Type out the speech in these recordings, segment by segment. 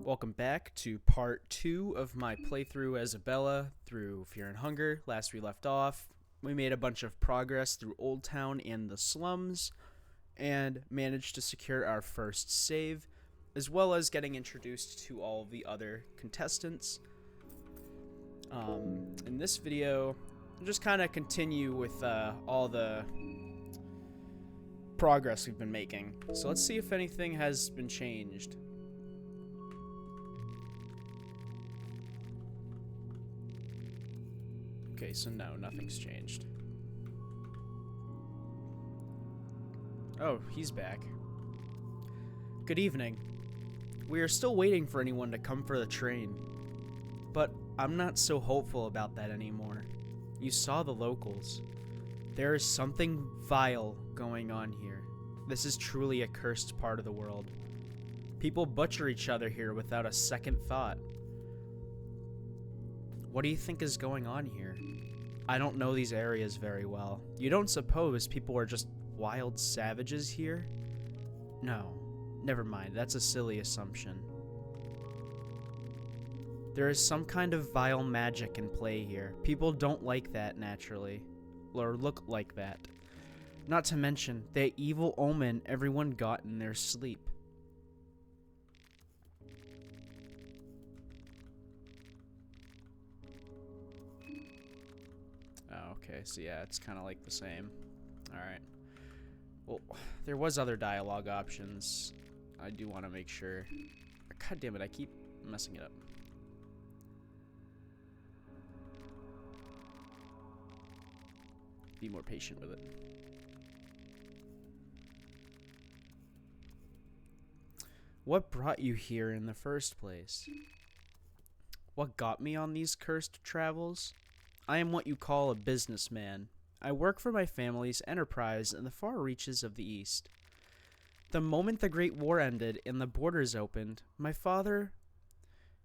Welcome back to part 2 of my playthrough as Abella through Fear and Hunger. Last we left off, we made a bunch of progress through Old Town and the slums, and managed to secure our first save, as well as getting introduced to all of the other contestants. In this video, I'll just kind of continue with all the progress we've been making. So let's see if anything has been changed. Okay, so no, nothing's changed. Oh, he's back. Good evening. We are still waiting for anyone to come for the train. But I'm not so hopeful about that anymore. You saw the locals. There is something vile going on here. This is truly a cursed part of the world. People butcher each other here without a second thought. What do you think is going on here? I don't know these areas very well. You don't suppose people are just wild savages here? No, never mind. That's a silly assumption. There is some kind of vile magic in play here. People don't like that naturally, or look like that. Not to mention that evil omen everyone got in their sleep. Oh, okay, so yeah, it's kind of like the same. Alright. Well, there was other dialogue options. I do want to make sure. God damn it, I keep messing it up. Be more patient with it. What brought you here in the first place? What got me on these cursed travels? I am what you call a businessman. I work for my family's enterprise in the far reaches of the East. The moment the Great War ended and the borders opened, my father,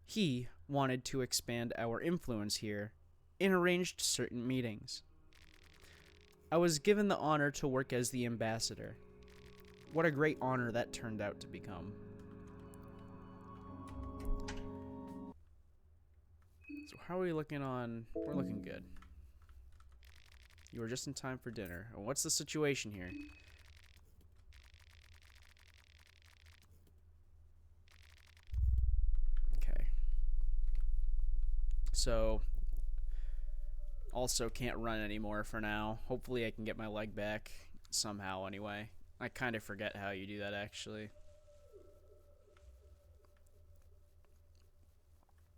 he wanted to expand our influence here and arranged certain meetings. I was given the honor to work as the ambassador. What a great honor that turned out to become. So how are we looking on? We're looking good. You were just in time for dinner. And what's the situation here? Okay. So also can't run anymore for now. Hopefully I can get my leg back somehow anyway. I kind of forget how you do that actually.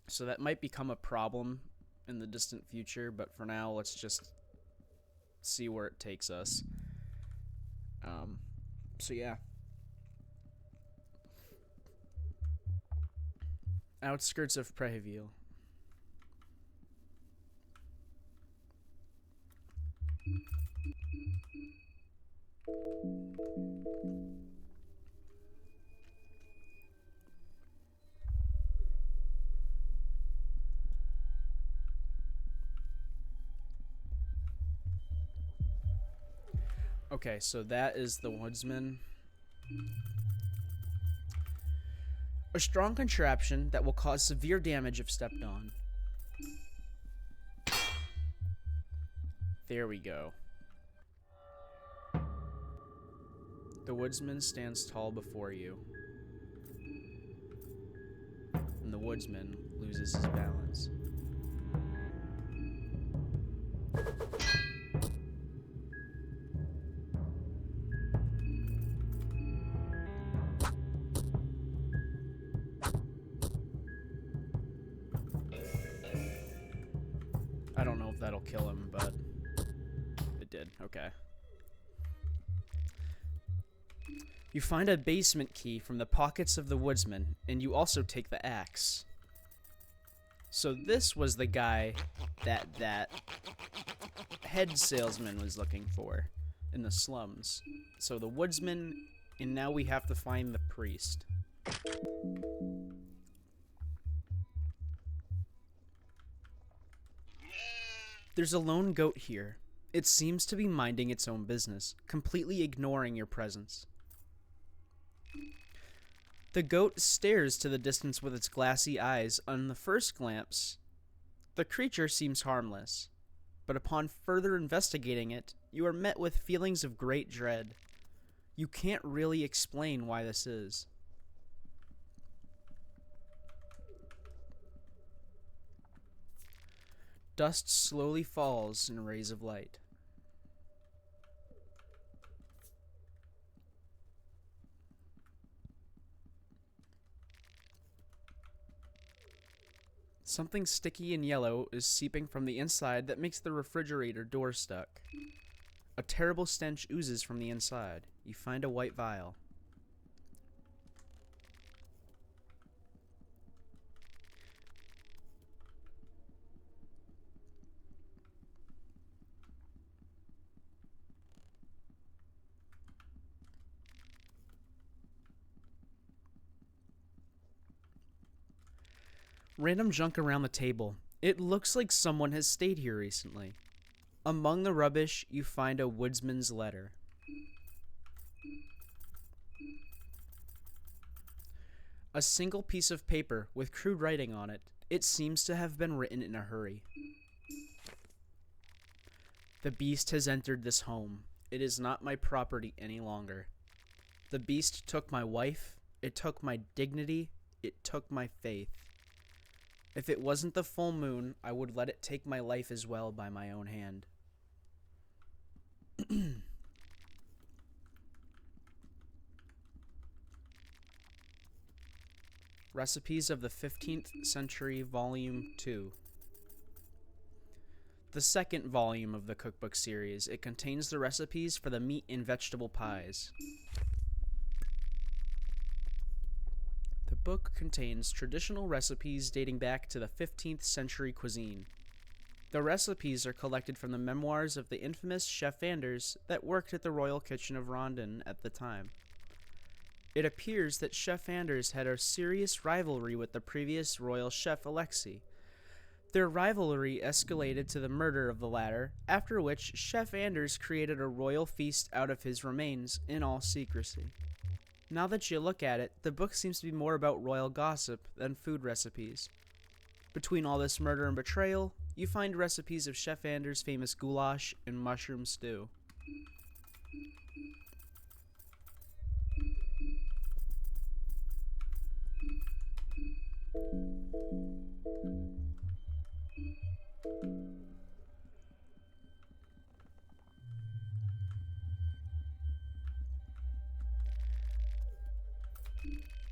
So that might become a problem in the distant future, but for now let's just see where it takes us. So yeah. Outskirts of Prehevil. Okay, so that is the woodsman. A strong contraption that will cause severe damage if stepped on. There we go. The woodsman stands tall before you. And the woodsman loses his balance. I don't know if that'll kill him, but it did. Okay. You find a basement key from the pockets of the woodsman, and you also take the axe. So this was the guy that head salesman was looking for in the slums. So the woodsman, and now we have to find the priest. There's a lone goat here. It seems to be minding its own business, completely ignoring your presence. The goat stares to the distance with its glassy eyes. On the first glance, the creature seems harmless, but upon further investigating it, you are met with feelings of great dread. You can't really explain why this is. Dust slowly falls in rays of light. Something sticky and yellow is seeping from the inside that makes the refrigerator door stuck. A terrible stench oozes from the inside. You find a white vial. Random junk around the table. It looks like someone has stayed here recently. Among the rubbish, you find a woodsman's letter. A single piece of paper with crude writing on it. It seems to have been written in a hurry. The beast has entered this home. It is not my property any longer. The beast took my wife. It took my dignity. It took my faith. If it wasn't the full moon, I would let it take my life as well by my own hand. Recipes of the 15th Century, Volume 2. The second volume of the cookbook series. It contains the recipes for the meat and vegetable pies. The book contains traditional recipes dating back to the 15th century cuisine. The recipes are collected from the memoirs of the infamous Chef Anders that worked at the Royal Kitchen of Rondon at the time. It appears that Chef Anders had a serious rivalry with the previous royal chef Alexei. Their rivalry escalated to the murder of the latter, after which Chef Anders created a royal feast out of his remains in all secrecy. Now that you look at it, the book seems to be more about royal gossip than food recipes. Between all this murder and betrayal, you find recipes of Chef Anders' famous goulash and mushroom stew.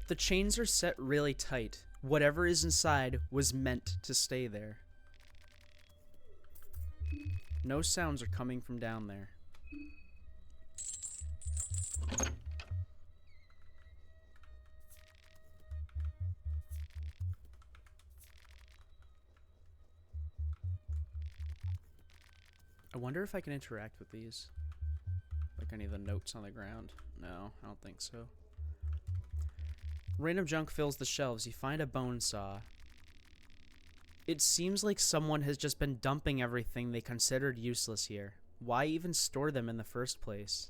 The chains are set really tight. Whatever is inside was meant to stay there. No sounds are coming from down there. I wonder if I can interact with these. Like any of the notes on the ground. No, I don't think so. Random junk fills the shelves. You find a bone saw. It seems like someone has just been dumping everything they considered useless here. Why even store them in the first place?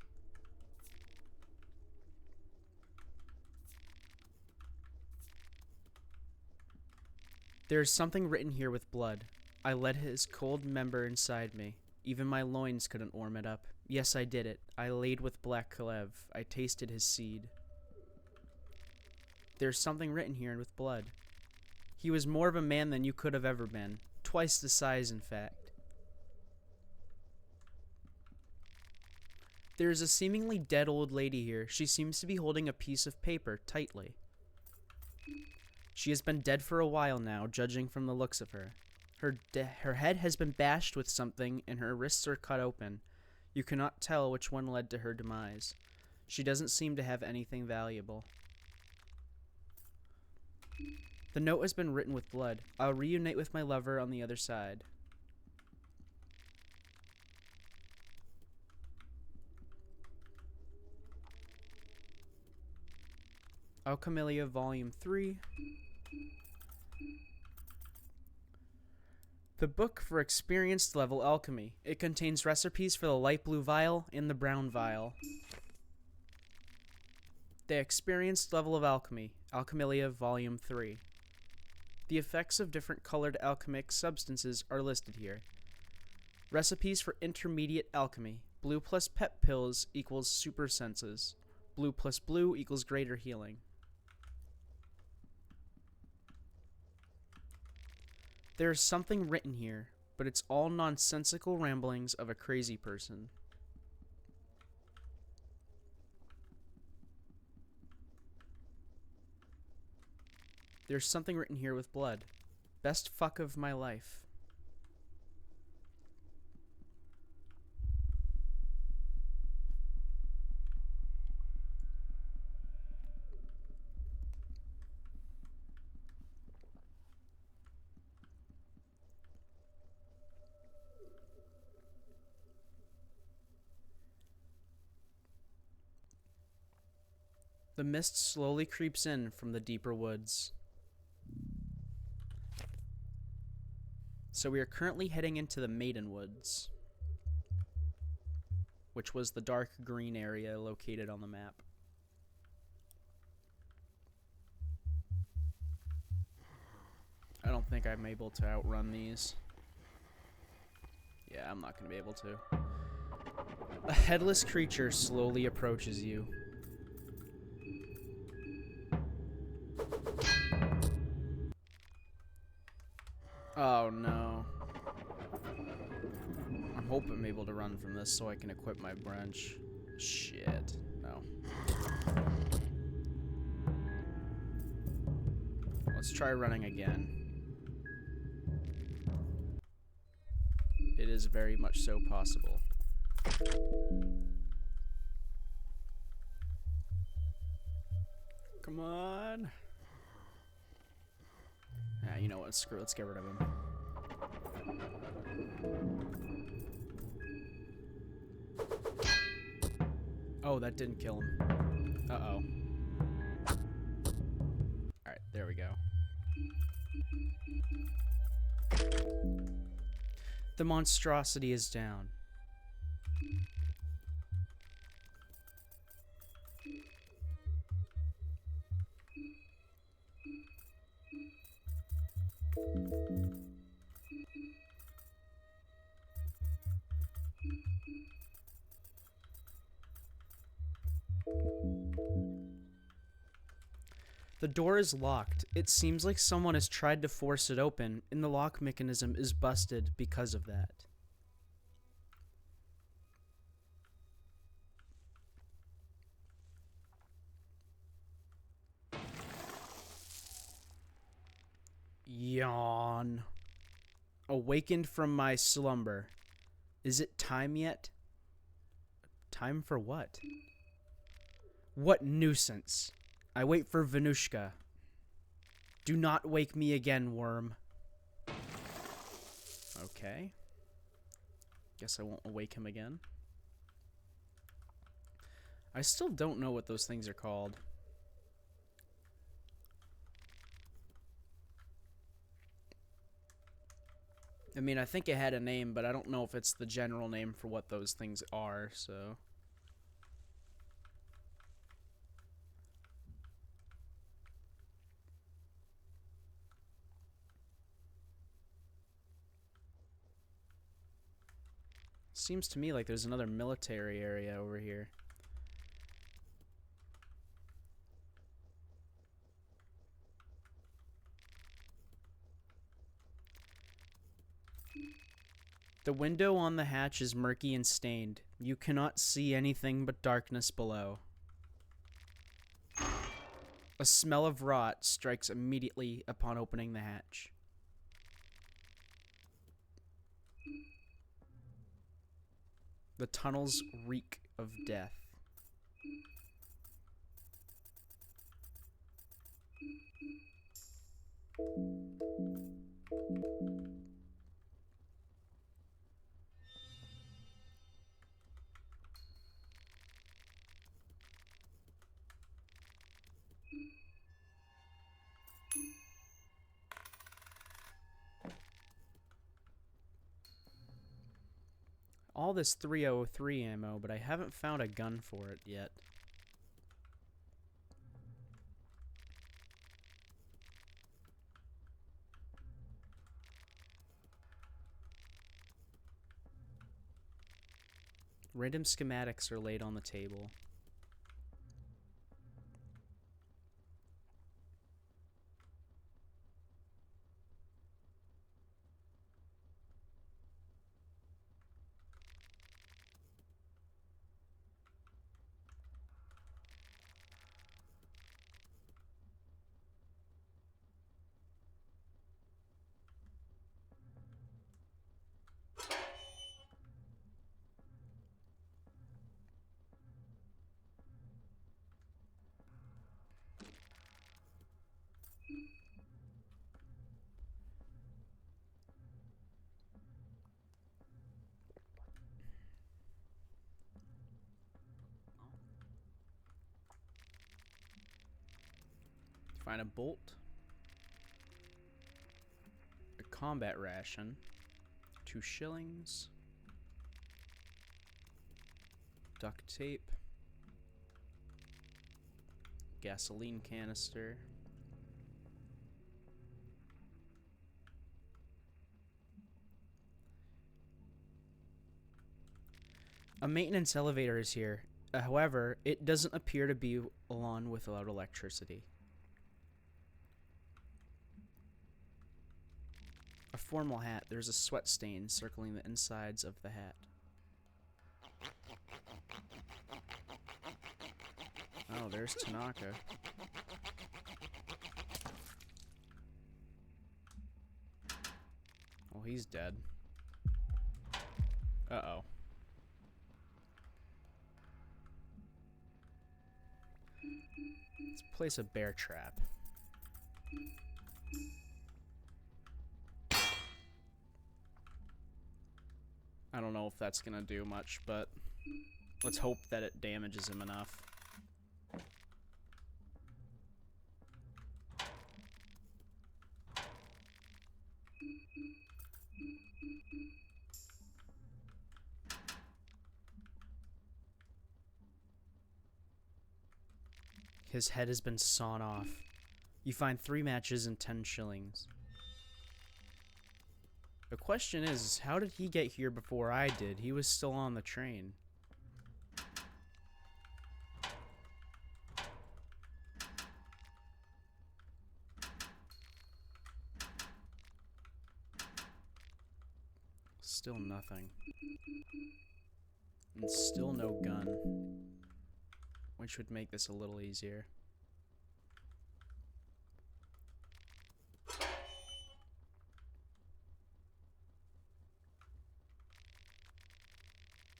There is something written here with blood. I let his cold member inside me. Even my loins couldn't warm it up. Yes, I did it. I laid with Black Kalev. I tasted his seed. There's something written here with blood. He was more of a man than you could have ever been. Twice the size, in fact. There is a seemingly dead old lady here. She seems to be holding a piece of paper tightly. She has been dead for a while now, judging from the looks of her. Her head has been bashed with something, and her wrists are cut open. You cannot tell which one led to her demise. She doesn't seem to have anything valuable. The note has been written with blood. I'll reunite with my lover on the other side. Alchemia, Volume 3. The book for experienced level alchemy. It contains recipes for the light blue vial and the brown vial. The experienced level of alchemy. Alchemilia Volume 3. The effects of different colored alchemic substances are listed here. Recipes for intermediate alchemy. Blue plus pep pills equals super senses. Blue plus blue equals greater healing. There is something written here, but it's all nonsensical ramblings of a crazy person. There's something written here with blood. Best fuck of my life. The mist slowly creeps in from the deeper woods. So we are currently heading into the Maiden Woods, which was the dark green area located on the map. I don't think I'm able to outrun these. Yeah, I'm not going to be able to. A headless creature slowly approaches you. Oh no. I hope I'm able to run from this so I can equip my branch. Shit. No. Let's try running again. It is very much so possible. Come on. Yeah, you know what? Screw it. Let's get rid of him. Oh, that didn't kill him. Uh-oh. Alright, there we go. The monstrosity is down. The door is locked. It seems like someone has tried to force it open, and the lock mechanism is busted because of that. Yawn. Awakened from my slumber. Is it time yet? Time for what? What nuisance. I wait for Venushka. Do not wake me again, worm. Okay. Guess I won't awake him again. I still don't know what those things are called. I mean, I think it had a name, but I don't know if it's the general name for what those things are, so... Seems to me like there's another military area over here. The window on the hatch is murky and stained. You cannot see anything but darkness below. A smell of rot strikes immediately upon opening the hatch. The tunnels reek of death. All this 303 ammo, but I haven't found a gun for it yet. Random schematics are laid on the table. Find a bolt, a combat ration, 2 shillings, duct tape, gasoline canister, a maintenance elevator is here. However, it doesn't appear to be on without electricity. A formal hat. There's a sweat stain circling the insides of the hat. Oh, there's Tanaka. Well, he's dead. Uh-oh. Let's place a bear trap. I don't know if that's gonna do much, but let's hope that it damages him enough. His head has been sawn off. You find 3 matches and 10 shillings. The question is, how did he get here before I did? He was still on the train. Still nothing. And still no gun. Which would make this a little easier.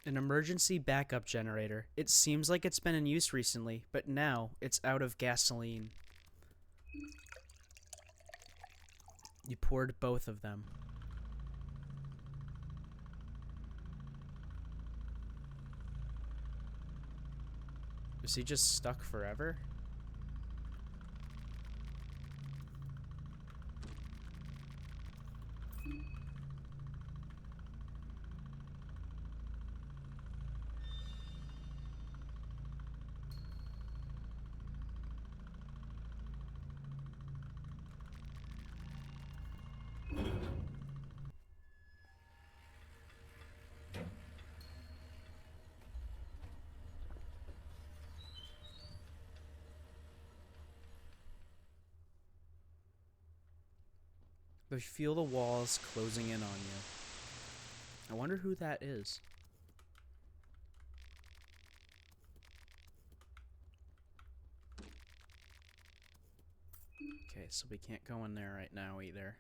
An emergency backup generator. It seems like it's been in use recently, but now it's out of gasoline. You poured both of them. Is he just stuck forever? You feel the walls closing in on you. I wonder who that is. Okay, so we can't go in there right now either.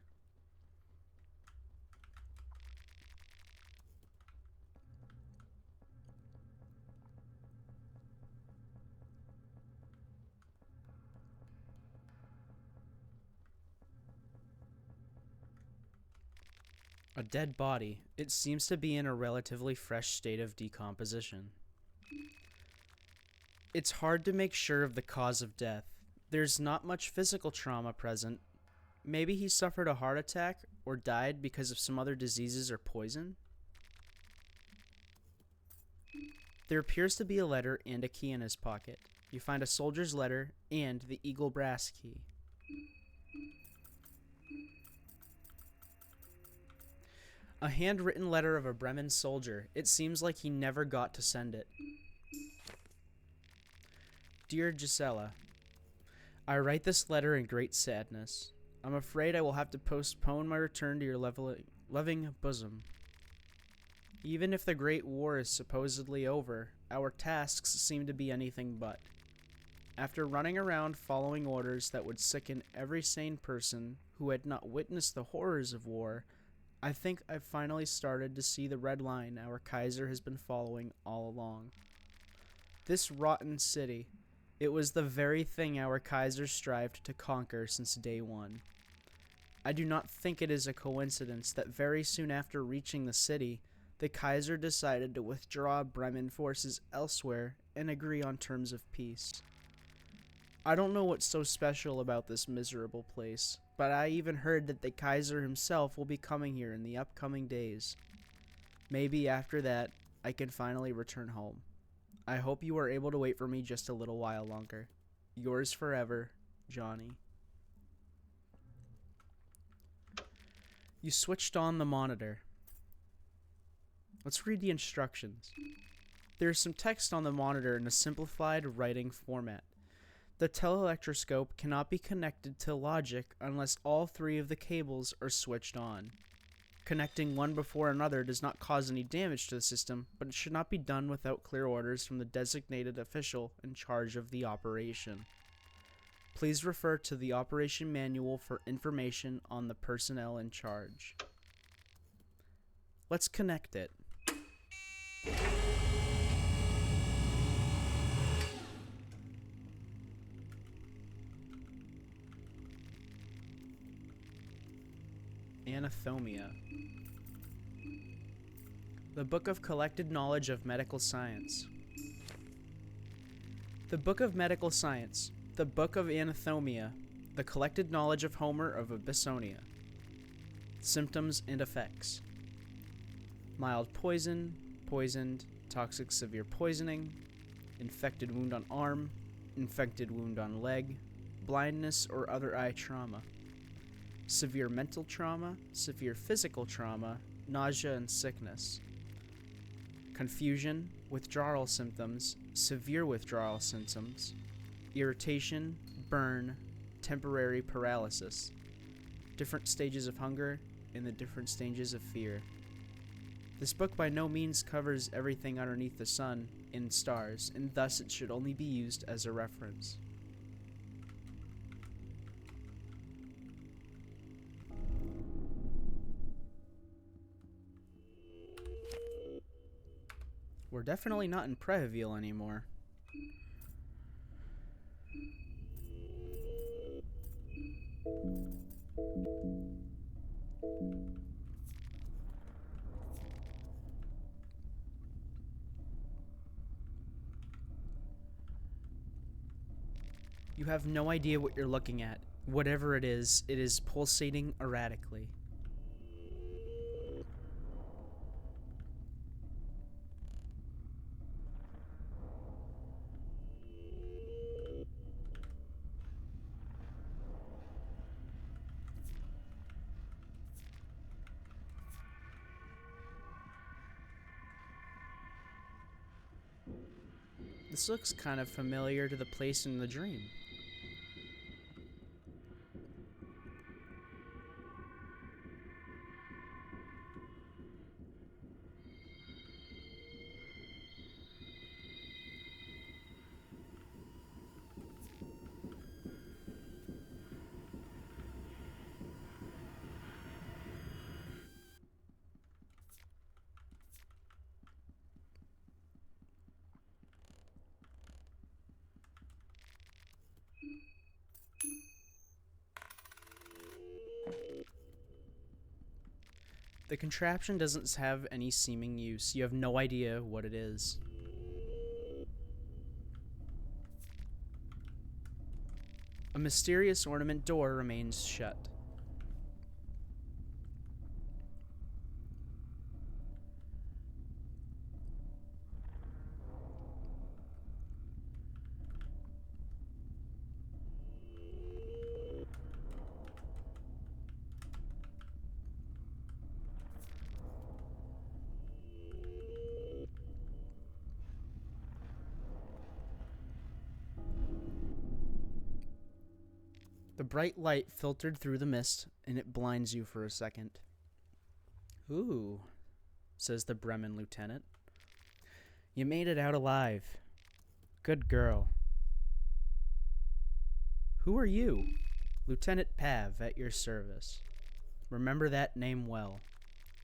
A dead body. It seems to be in a relatively fresh state of decomposition. It's hard to make sure of the cause of death. There's not much physical trauma present. Maybe he suffered a heart attack or died because of some other diseases or poison. There appears to be a letter and a key in his pocket. You find a soldier's letter and the eagle brass key. A handwritten letter of a Bremen soldier. It seems like he never got to send it. Dear Gisela, I write this letter in great sadness. I'm afraid I will have to postpone my return to your loving bosom. Even if the Great War is supposedly over, our tasks seem to be anything but. After running around following orders that would sicken every sane person who had not witnessed the horrors of war, I think I've finally started to see the red line our Kaiser has been following all along. This rotten city, it was the very thing our Kaiser strived to conquer since day one. I do not think it is a coincidence that very soon after reaching the city, the Kaiser decided to withdraw Bremen forces elsewhere and agree on terms of peace. I don't know what's so special about this miserable place, but I even heard that the Kaiser himself will be coming here in the upcoming days. Maybe after that, I can finally return home. I hope you are able to wait for me just a little while longer. Yours forever, Johnny. You switched on the monitor. Let's read the instructions. There is some text on the monitor in a simplified writing format. The teleelectroscope cannot be connected to logic unless all three of the cables are switched on. Connecting one before another does not cause any damage to the system, but it should not be done without clear orders from the designated official in charge of the operation. Please refer to the operation manual for information on the personnel in charge. Let's connect it. Anatomia. The Book of Collected Knowledge of Medical Science. The Book of Medical Science. The Book of Anatomia. The Collected Knowledge of Homer of Abyssonia. Symptoms and effects. Mild poison, poisoned, toxic severe poisoning, infected wound on arm, infected wound on leg, blindness or other eye trauma. Severe mental trauma, severe physical trauma, nausea and sickness. Confusion, withdrawal symptoms, severe withdrawal symptoms, irritation, burn, temporary paralysis, different stages of hunger, and the different stages of fear. This book by no means covers everything underneath the sun and stars, and thus it should only be used as a reference. We're definitely not in Prehevil anymore. You have no idea what you're looking at. Whatever it is pulsating erratically. This looks kind of familiar to the place in the dream. The contraption doesn't have any seeming use. You have no idea what it is. A mysterious ornament door remains shut. The bright light filtered through the mist, and it blinds you for a second. Ooh, says the Bremen lieutenant. You made it out alive. Good girl. Who are you? Lieutenant Pav, at your service. Remember that name well.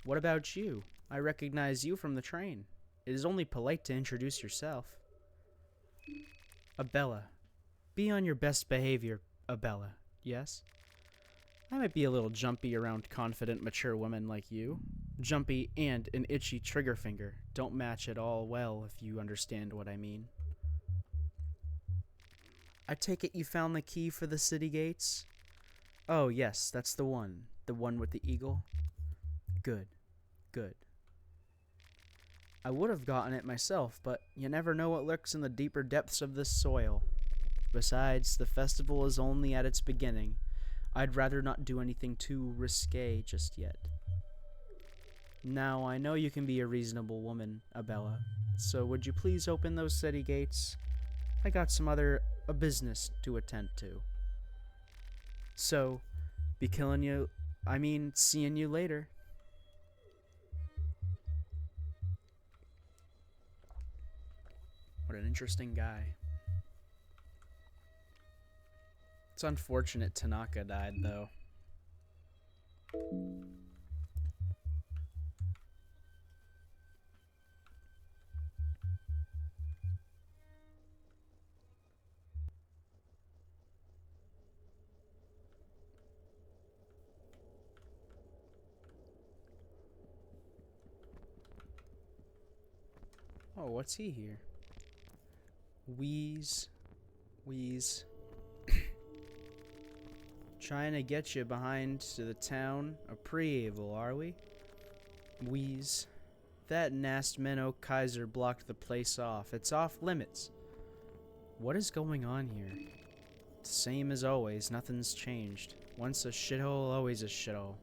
What about you? I recognize you from the train. It is only polite to introduce yourself. Abella. Be on your best behavior, Abella. Yes? I might be a little jumpy around confident, mature women like you. Jumpy and an itchy trigger finger don't match at all well, if you understand what I mean. I take it you found the key for the city gates? Oh, yes, that's the one. The one with the eagle? Good. Good. I would have gotten it myself, but you never know what lurks in the deeper depths of this soil. Besides, the festival is only at its beginning. I'd rather not do anything too risque just yet. Now, I know you can be a reasonable woman, Abella, so would you please open those city gates? I got some other business to attend to. So, seeing you later. What an interesting guy. It's unfortunate Tanaka died, though. Oh, what's he here? Wheeze. Trying to get you behind to the town of Prehevil, are we? Wheeze. That nasty Menno Kaiser blocked the place off. It's off limits. What is going on here? Same as always, nothing's changed. Once a shithole, always a shithole.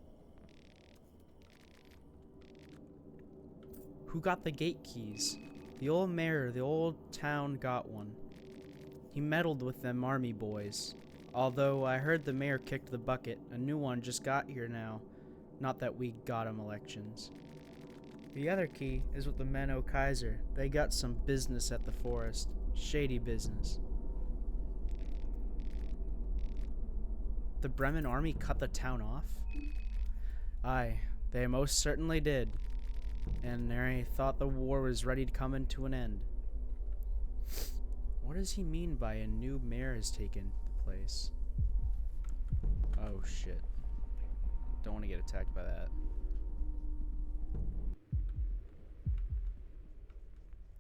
Who got the gate keys? The old mayor of the old town got one. He meddled with them army boys. Although I heard the mayor kicked the bucket, a new one just got here now. Not that we got him elections. The other key is with the Menno Kaiser. They got some business at the forest. Shady business. The Bremen army cut the town off? Aye, they most certainly did. And they thought the war was ready to come to an end. What does he mean by a new mayor has taken place? Oh shit. Don't want to get attacked by that.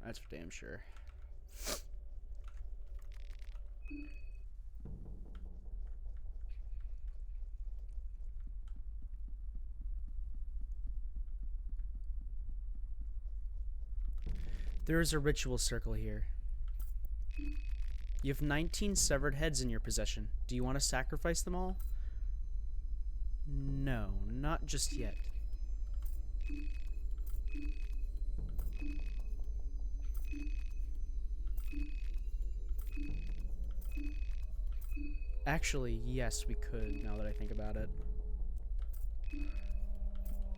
That's for damn sure. There is a ritual circle here. You have 19 severed heads in your possession. Do you want to sacrifice them all? No, not just yet. Actually, yes, we could, now that I think about it.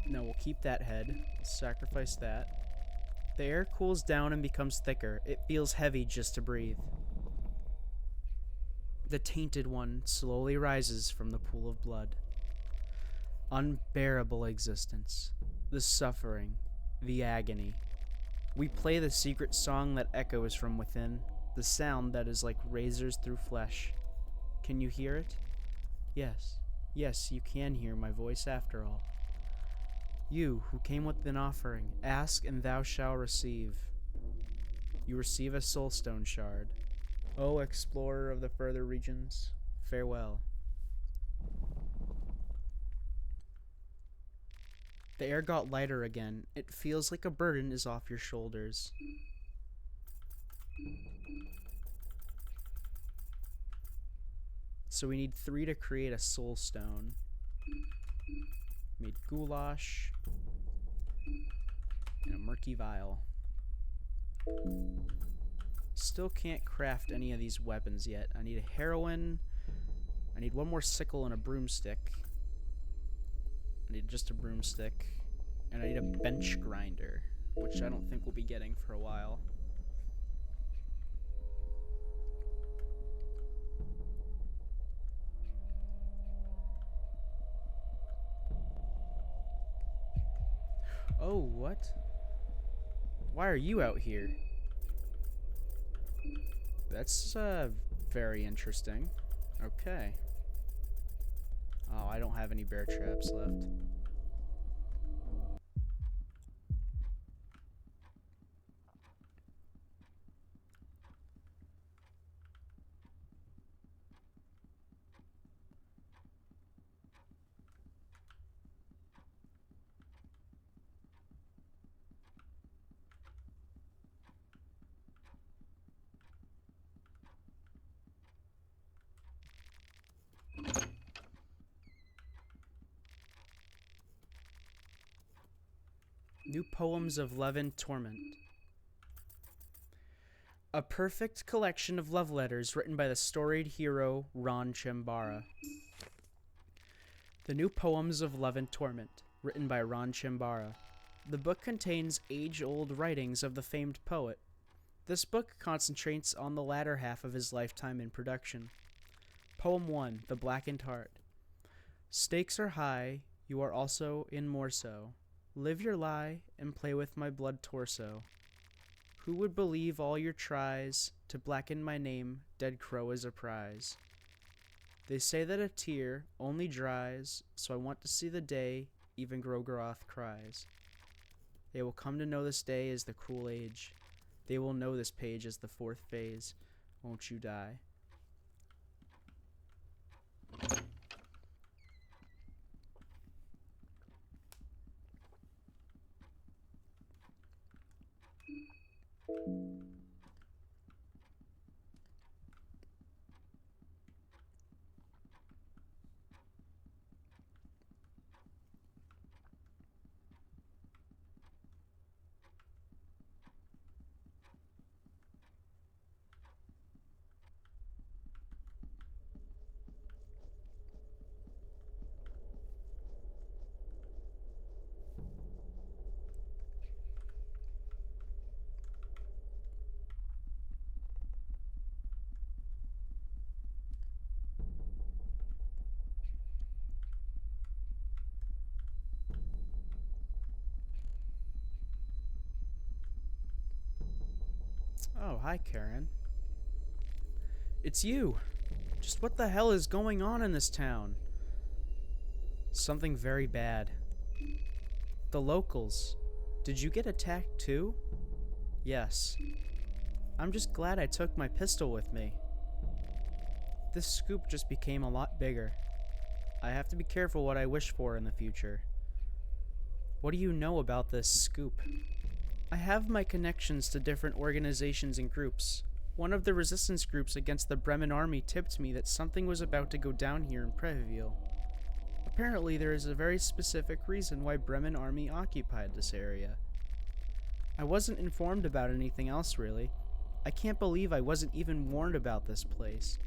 No, we'll keep that head. We'll sacrifice that. The air cools down and becomes thicker. It feels heavy just to breathe. The tainted one slowly rises from the pool of blood. Unbearable existence. The suffering. The agony. We play the secret song that echoes from within. The sound that is like razors through flesh. Can you hear it? Yes. Yes, you can hear my voice after all. You, who came with an offering, ask and thou shalt receive. You receive a soulstone shard. O explorer of the further regions, farewell. The air got lighter again. It feels like a burden is off your shoulders. So we need 3 to create a soul stone. Made goulash and a murky vial. Still can't craft any of these weapons yet. I need a heroin, I need one more sickle and a broomstick. I need just a broomstick. And I need a bench grinder, which I don't think we'll be getting for a while. Oh, what? Why are you out here? That's, very interesting. Okay. Oh, I don't have any bear traps left. New Poems of Love and Torment. A perfect collection of love letters written by the storied hero Ron Chambara. The New Poems of Love and Torment, written by Ron Chambara. The book contains age-old writings of the famed poet. This book concentrates on the latter half of his lifetime in production. Poem 1, The Blackened Heart. Stakes are high, you are also in more so. Live your lie and play with my blood torso. Who would believe all your tries to blacken my name, dead crow as a prize? They say that a tear only dries, so I want to see the day even Grogaroth cries. They will come to know this day as the cruel age. They will know this page as the fourth phase. Won't you die? Oh, hi, Karen. It's you. Just what the hell is going on in this town? Something very bad. The locals. Did you get attacked too? Yes. I'm just glad I took my pistol with me. This scoop just became a lot bigger. I have to be careful what I wish for in the future. What do you know about this scoop? I have my connections to different organizations and groups. One of the resistance groups against the Bremen army tipped me that something was about to go down here in Prehevil. Apparently, there is a very specific reason why Bremen army occupied this area. I wasn't informed about anything else, really. I can't believe I wasn't even warned about this place.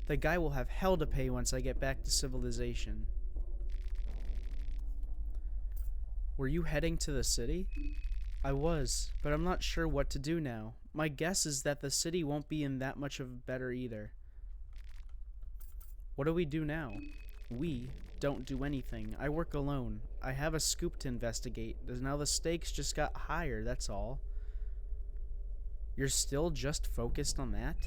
The guy will have hell to pay once I get back to civilization. Were you heading to the city? I was, but I'm not sure what to do now. My guess is that the city won't be in that much of better either. What do we do now? We don't do anything. I work alone. I have a scoop to investigate. Now the stakes just got higher, that's all. You're still just focused on that?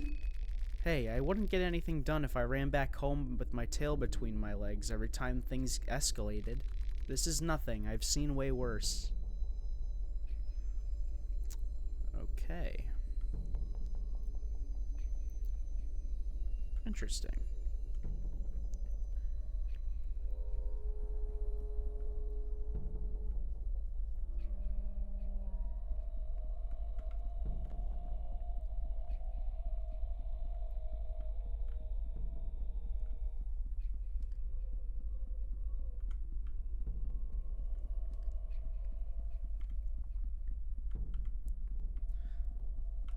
Hey, I wouldn't get anything done if I ran back home with my tail between my legs every time things escalated. This is nothing. I've seen way worse. Okay. Interesting.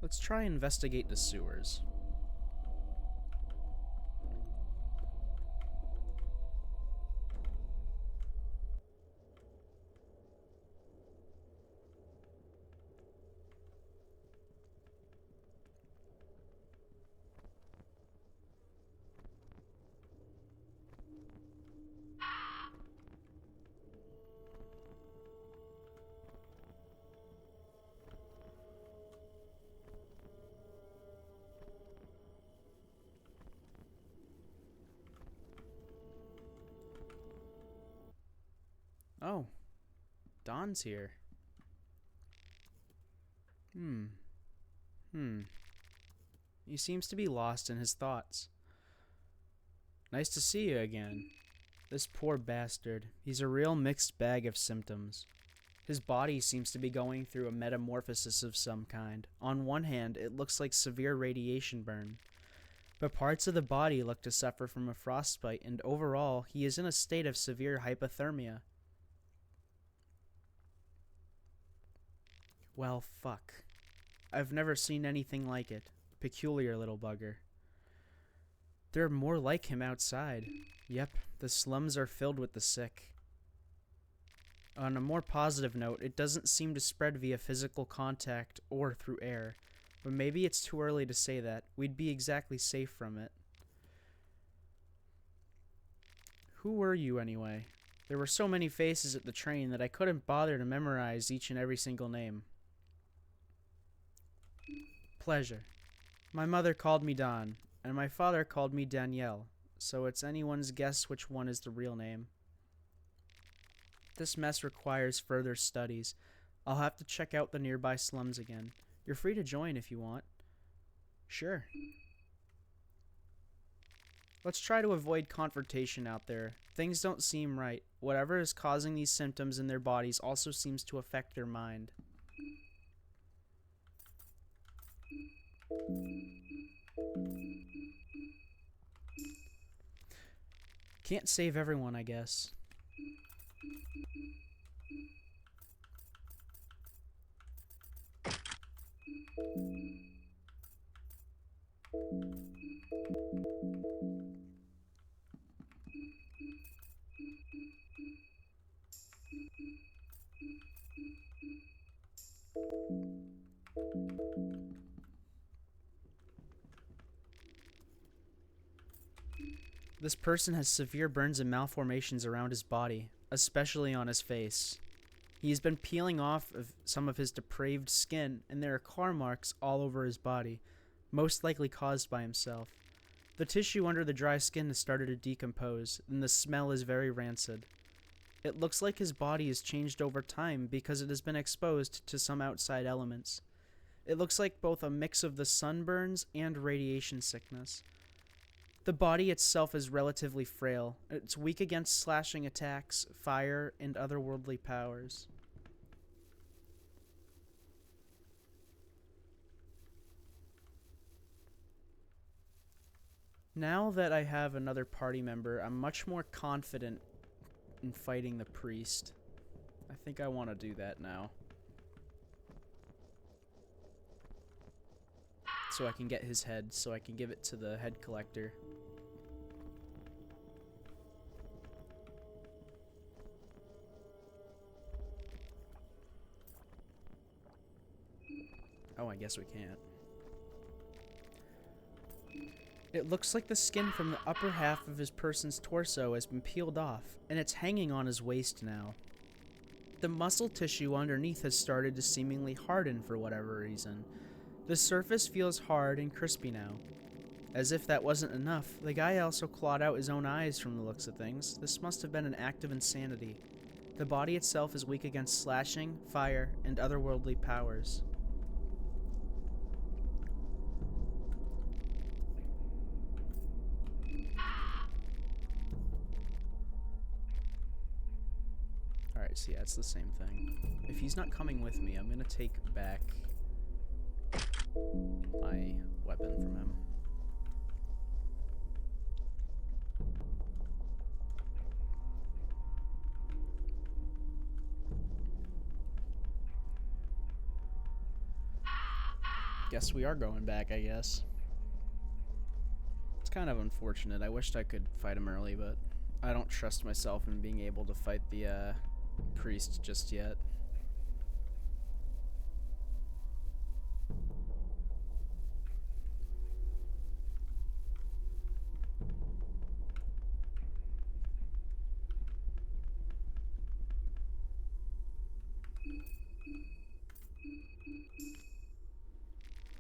Let's try and investigate the sewers. Oh, Don's here. He seems to be lost in his thoughts. Nice to see you again. This poor bastard. He's a real mixed bag of symptoms. His body seems to be going through a metamorphosis of some kind. On one hand, it looks like severe radiation burn, but parts of the body look to suffer from a frostbite, and overall, he is in a state of severe hypothermia. Well, fuck. I've never seen anything like it. Peculiar little bugger. There are more like him outside. Yep, the slums are filled with the sick. On a more positive note, it doesn't seem to spread via physical contact or through air. But maybe it's too early to say that. We'd be exactly safe from it. Who were you, anyway? There were so many faces at the train that I couldn't bother to memorize each and every single name. Pleasure. My mother called me Don, and my father called me Danielle, so it's anyone's guess which one is the real name. This mess requires further studies. I'll have to check out the nearby slums again. You're free to join if you want. Sure. Let's try to avoid confrontation out there. Things don't seem right. Whatever is causing these symptoms in their bodies also seems to affect their mind. Can't save everyone, I guess. This person has severe burns and malformations around his body, especially on his face. He's been peeling off of some of his depraved skin, and there are claw marks all over his body, most likely caused by himself. The tissue under the dry skin has started to decompose, and the smell is very rancid. It looks like his body has changed over time because it has been exposed to some outside elements. It looks like both a mix of the sunburns and radiation sickness. The body itself is relatively frail. It's weak against slashing attacks, fire, and otherworldly powers. Now that I have another party member, I'm much more confident in fighting the priest. I think I want to do that now. So I can get his head, so I can give it to the head collector. Oh, I guess we can't. It looks like the skin from the upper half of his person's torso has been peeled off, and it's hanging on his waist now. The muscle tissue underneath has started to seemingly harden for whatever reason. The surface feels hard and crispy now. As if that wasn't enough, the guy also clawed out his own eyes from the looks of things. This must have been an act of insanity. The body itself is weak against slashing, fire, and otherworldly powers. Alright, so yeah, it's the same thing. If he's not coming with me, I'm gonna take back my weapon from him. Guess we are going back, I guess. It's kind of unfortunate. I wished I could fight him early, but I don't trust myself in being able to fight the priest just yet.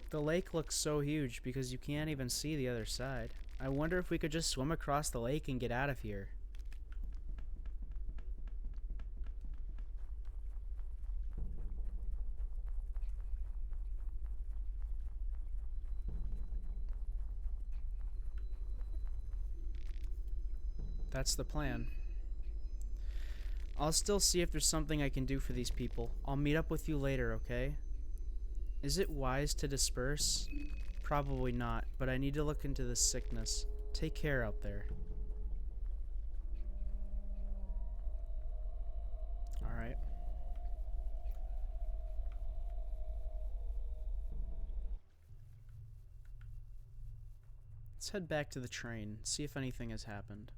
The lake looks so huge because you can't even see the other side. I wonder if we could just swim across the lake and get out of here. That's the plan. I'll still see if there's something I can do for these people. I'll meet up with you later, okay? Is it wise to disperse? Probably not, but I need to look into this sickness. Take care out there. Alright. Let's head back to the train, see if anything has happened.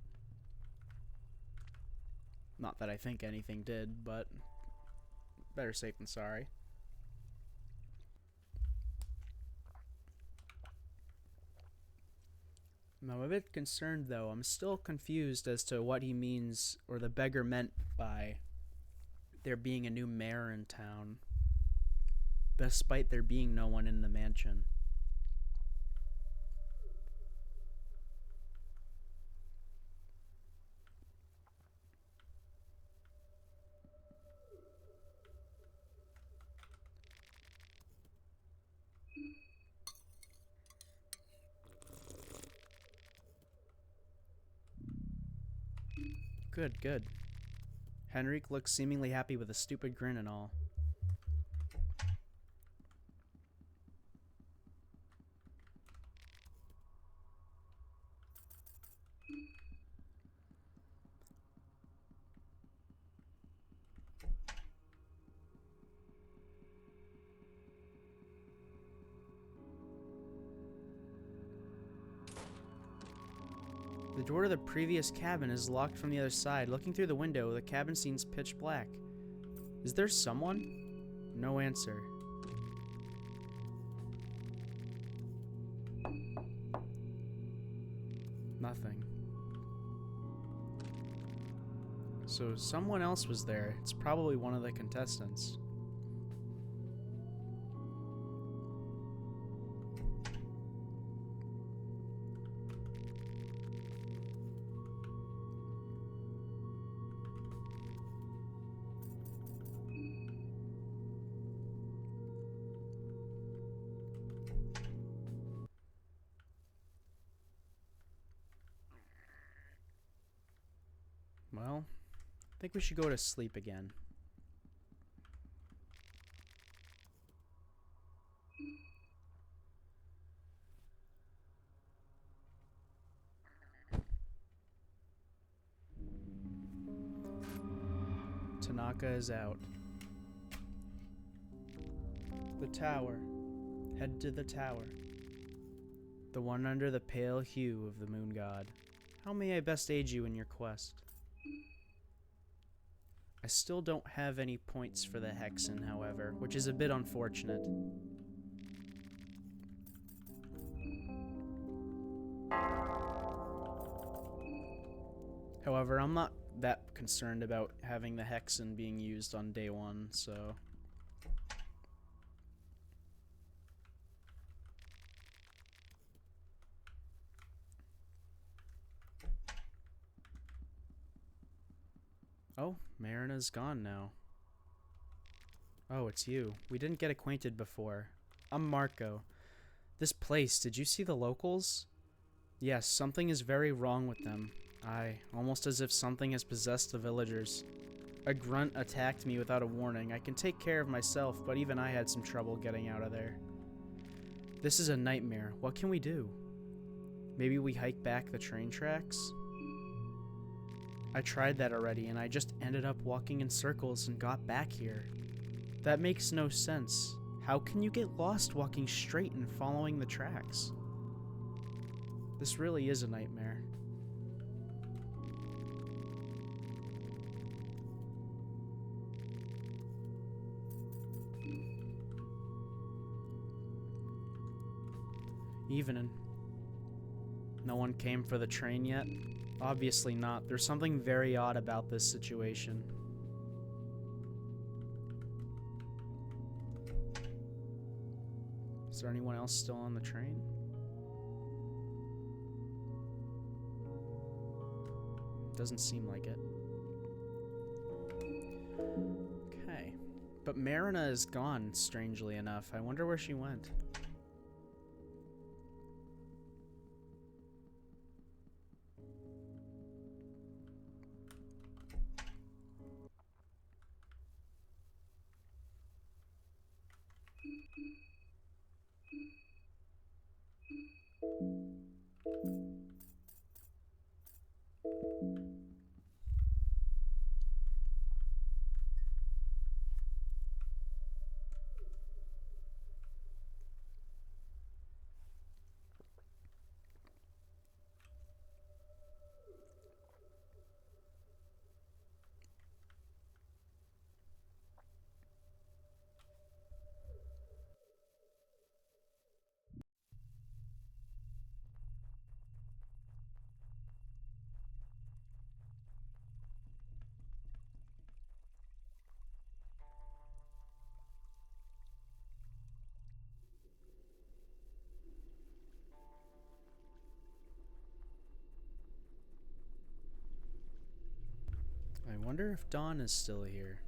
Not that I think anything did, but better safe than sorry. I'm a bit concerned, though. I'm still confused as to what he means, or the beggar meant by there being a new mayor in town, despite there being no one in the mansion. Good, good. Henrik looks seemingly happy with a stupid grin and all. The door to the previous cabin is locked from the other side. Looking through the window, the cabin seems pitch black. Is there someone? No answer. Nothing. So someone else was there. It's probably one of the contestants. Well, I think we should go to sleep again. Tanaka is out. The tower. Head to the tower. The one under the pale hue of the moon god. How may I best aid you in your quest? I still don't have any points for the Hexen, however, which is a bit unfortunate. However, I'm not that concerned about having the Hexen being used on day one, so... Oh, Marina's gone now. Oh, it's you. We didn't get acquainted before. I'm Marco. This place, did you see the locals? Yes, something is very wrong with them. Aye, almost as if something has possessed the villagers. A grunt attacked me without a warning. I can take care of myself, but even I had some trouble getting out of there. This is a nightmare. What can we do? Maybe we hike back the train tracks? I tried that already, and I just ended up walking in circles and got back here. That makes no sense. How can you get lost walking straight and following the tracks? This really is a nightmare. Evening. No one came for the train yet? Obviously not. There's something very odd about this situation. Is there anyone else still on the train? Doesn't seem like it. Okay. But Marina is gone, strangely enough. I wonder where she went. I wonder if Dawn is still here.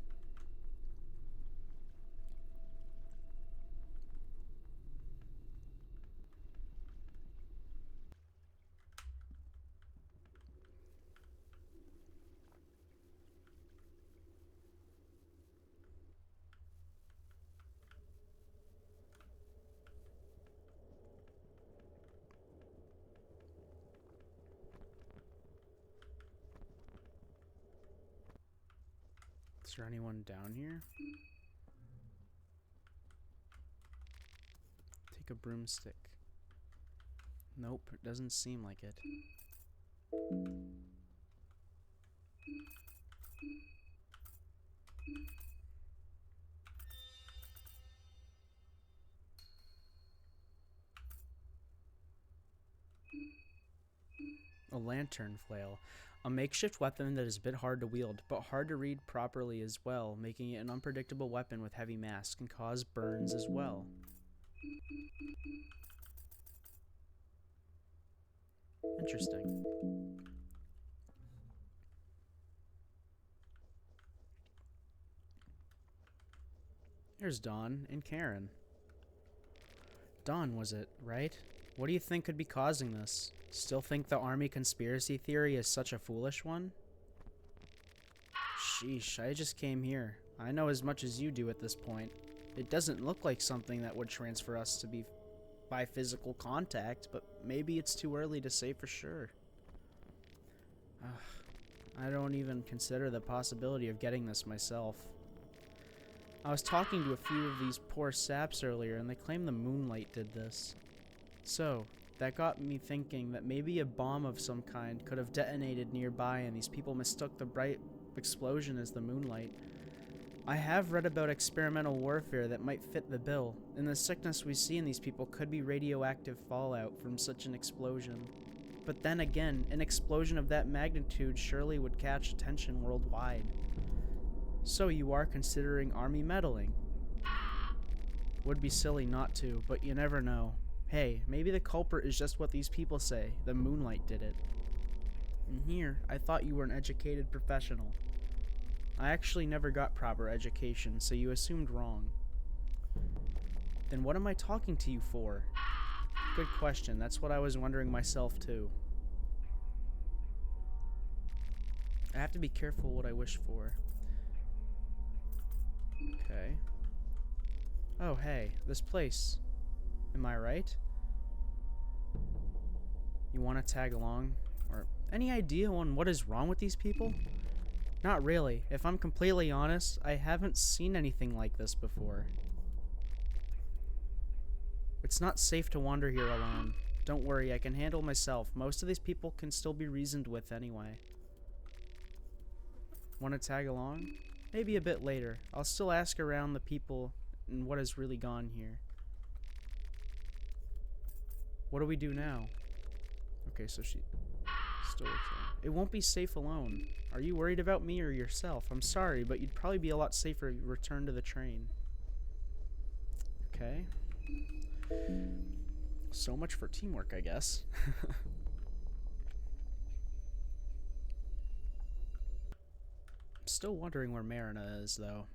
Is there anyone down here? Take a broomstick. Nope, it doesn't seem like it. A lantern flail. A makeshift weapon that is a bit hard to wield, but hard to read properly as well, making it an unpredictable weapon with heavy mass, can cause burns as well. Interesting. Here's Dawn and Karen. Dawn, was it, right? What do you think could be causing this? Still think the army conspiracy theory is such a foolish one? Sheesh, I just came here. I know as much as you do at this point. It doesn't look like something that would transfer us to be by physical contact, but maybe it's too early to say for sure. I don't even consider the possibility of getting this myself. I was talking to a few of these poor saps earlier, and they claim the moonlight did this. So, that got me thinking that maybe a bomb of some kind could have detonated nearby and these people mistook the bright explosion as the moonlight. I have read about experimental warfare that might fit the bill, and the sickness we see in these people could be radioactive fallout from such an explosion. But then again, an explosion of that magnitude surely would catch attention worldwide. So you are considering army meddling? Would be silly not to, but you never know. Hey, maybe the culprit is just what these people say. The moonlight did it. And here, I thought you were an educated professional. I actually never got proper education, so you assumed wrong. Then what am I talking to you for? Good question. That's what I was wondering myself, too. I have to be careful what I wish for. Okay. Oh, hey, this place. Am I right? You want to tag along? Or any idea on what is wrong with these people? Not really. If I'm completely honest, I haven't seen anything like this before. It's not safe to wander here alone. Don't worry, I can handle myself. Most of these people can still be reasoned with anyway. Want to tag along? Maybe a bit later. I'll still ask around the people and what has really gone here. What do we do now? Okay, so she still with her. It won't be safe alone. Are you worried about me or yourself? I'm sorry, but you'd probably be a lot safer if you return to the train. Okay. So much for teamwork, I guess. I'm still wondering where Marina is, though.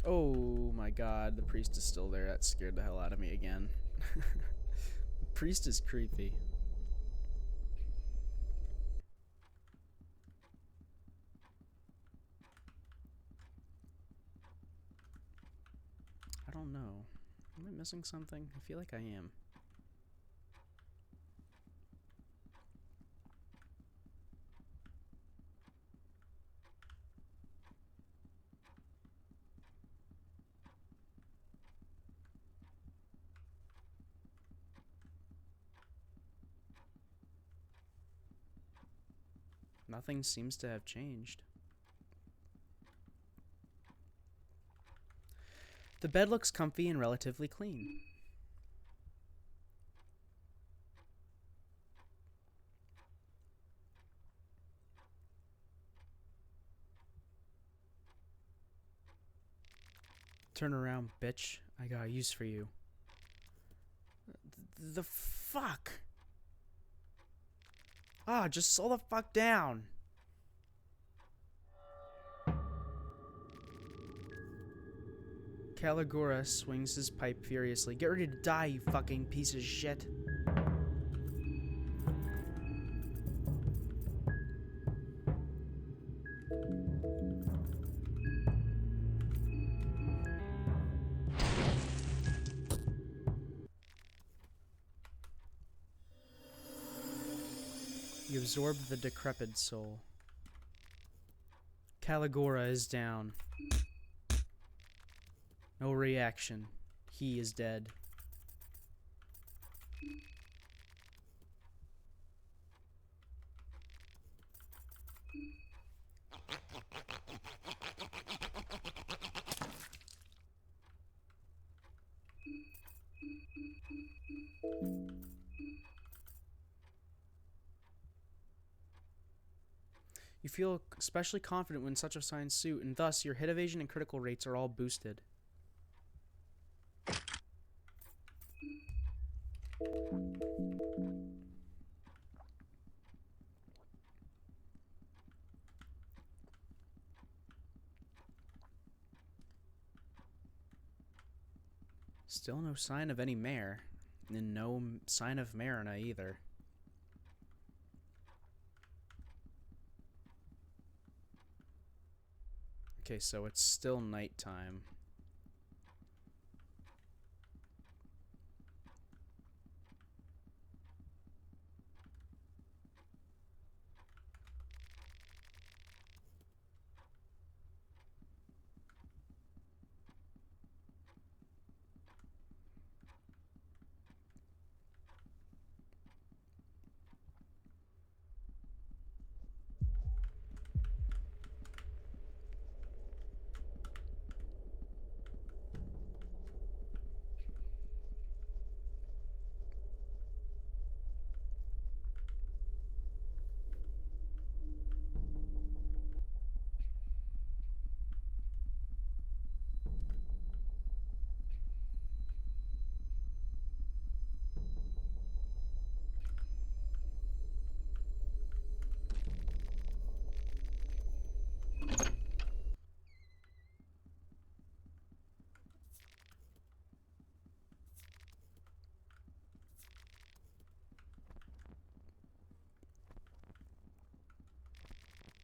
Oh my god, the priest is still there. That scared the hell out of me again. The priest is creepy. I don't know. Am I missing something? I feel like I am. Nothing seems to have changed. The bed looks comfy and relatively clean. Turn around, bitch. I got use for you. The fuck? Ah, just slow the fuck down. Caligura swings his pipe furiously. Get ready to die, you fucking piece of shit. You absorb the decrepit soul. Caligura is down. No reaction. He is dead. You feel especially confident when such a sign suit, and thus your hit evasion and critical rates are all boosted. Still no sign of any mare, and no sign of Marina either. Okay, so it's still nighttime.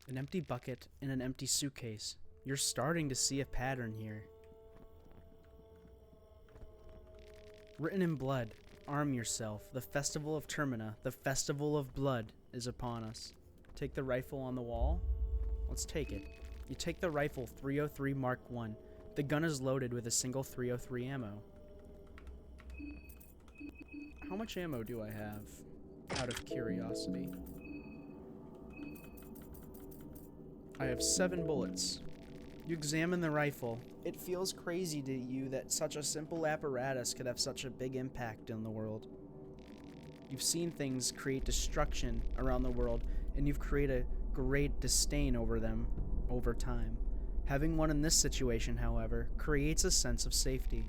An empty bucket and an empty suitcase. You're starting to see a pattern here. Written in blood, arm yourself. The festival of Termina, the festival of blood, is upon us. Take the rifle on the wall. Let's take it. You take the rifle 303 Mark I. The gun is loaded with a single 303 ammo. How much ammo do I have? Out of curiosity. I have 7 bullets. You examine the rifle. It feels crazy to you that such a simple apparatus could have such a big impact in the world. You've seen things create destruction around the world, and you've created a great disdain over them over time. Having one in this situation, however, creates a sense of safety.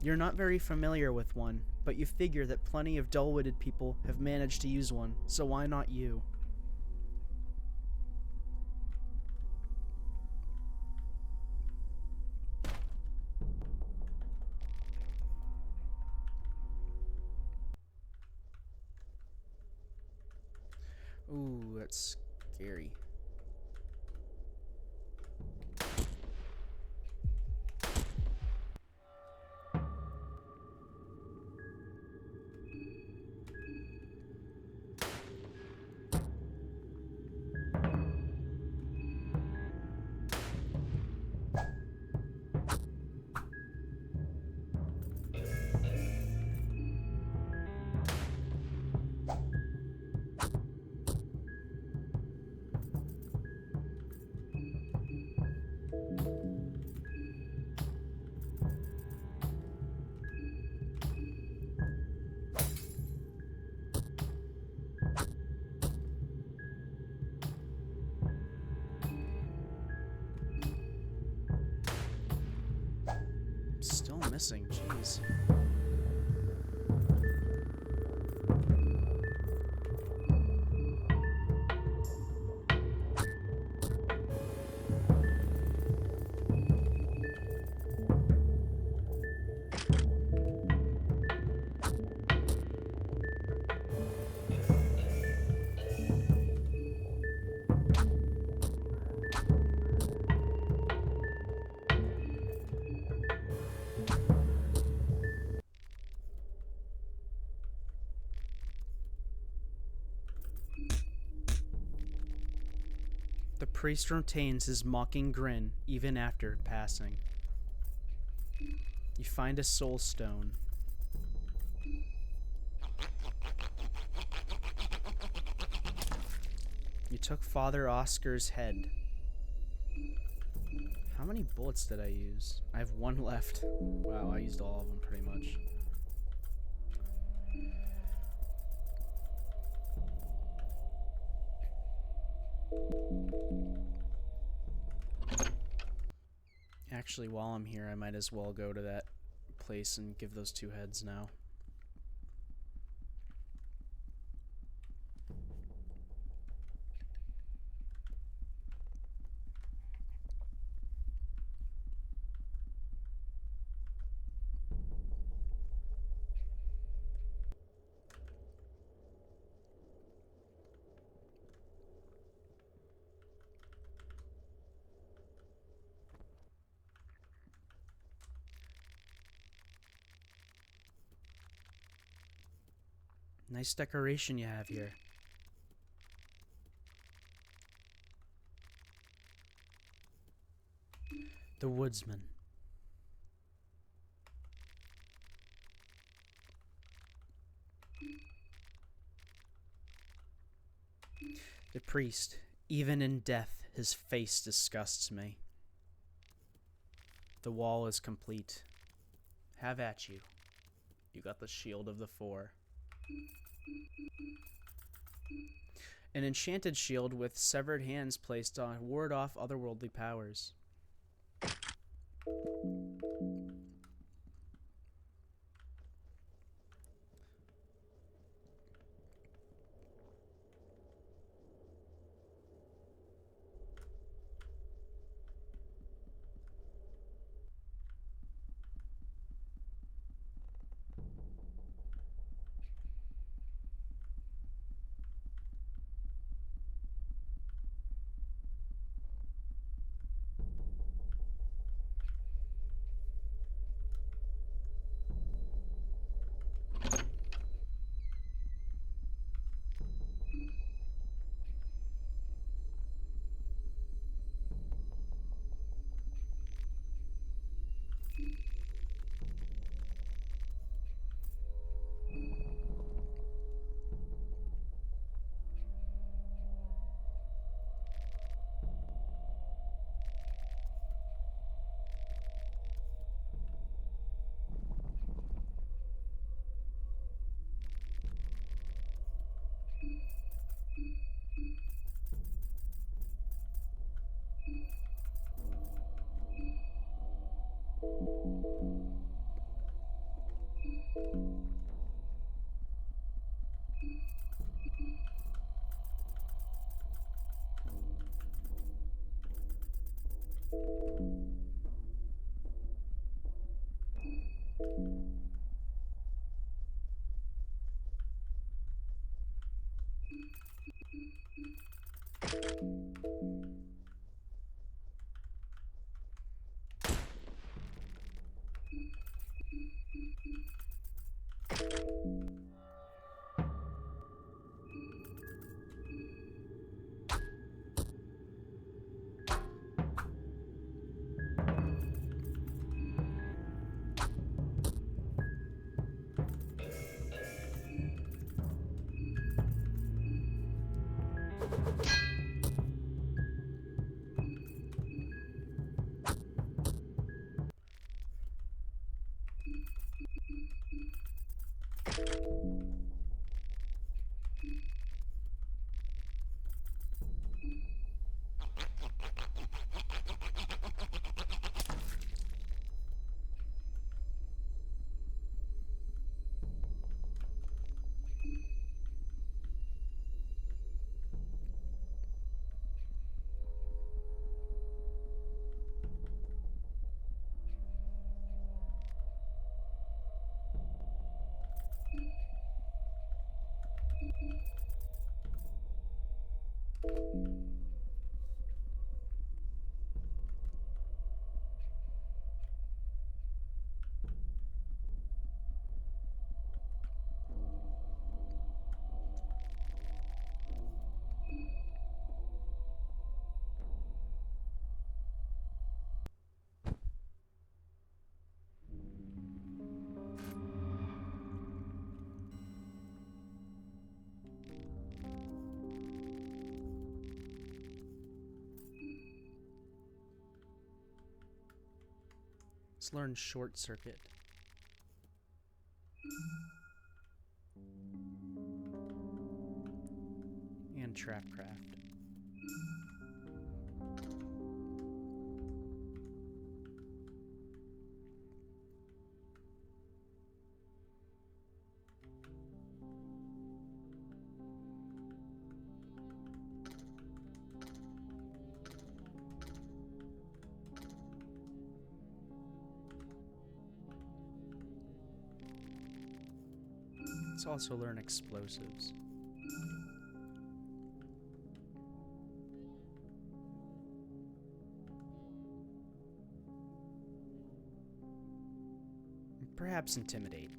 You're not very familiar with one, but you figure that plenty of dull-witted people have managed to use one, so why not you? Ooh, that's scary. missing. Jeez. The priest retains his mocking grin even after passing. You find a soul stone. You took Father Oscar's head. How many bullets did I use? I have one left. Wow, I used all of them pretty much. Actually, while I'm here, I might as well go to that place and give those 2 heads now. Nice decoration you have here. The Woodsman. The priest. Even in death, his face disgusts me. The wall is complete. Have at you. You got the Shield of the Four. An enchanted shield with severed hands placed on ward off otherworldly powers. Let's learn short circuit. And trapcraft. Let's also learn explosives. And perhaps intimidate.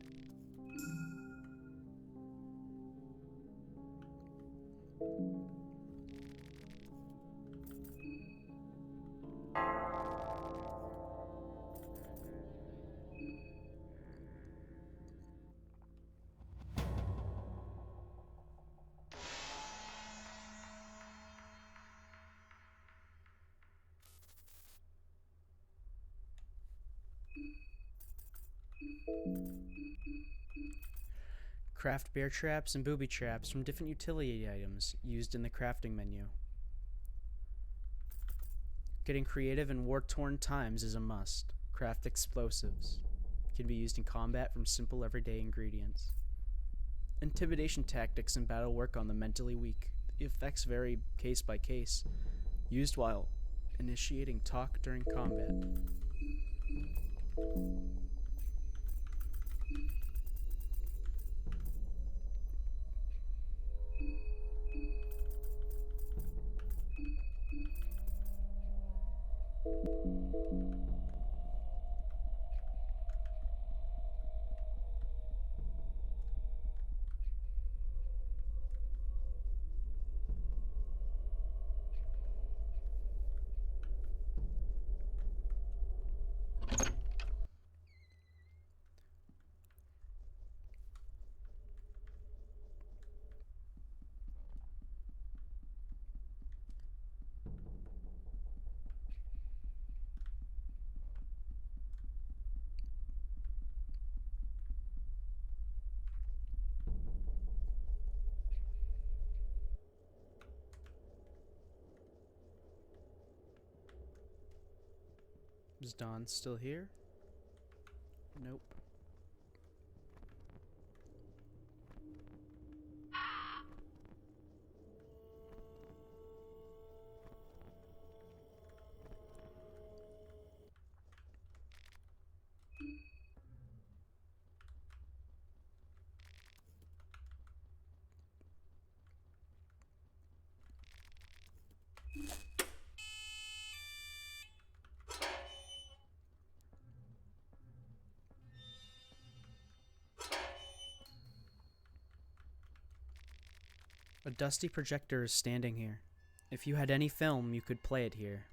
Craft bear traps and booby traps from different utility items used in the crafting menu. Getting creative in war-torn times is a must. Craft explosives. Can be used in combat from simple everyday ingredients. Intimidation tactics in battle work on the mentally weak. The effects vary case by case. Used while initiating talk during combat. Is Dawn still here? Nope. A dusty projector is standing here. If you had any film, you could play it here.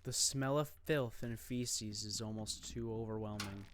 The smell of filth and feces is almost too overwhelming.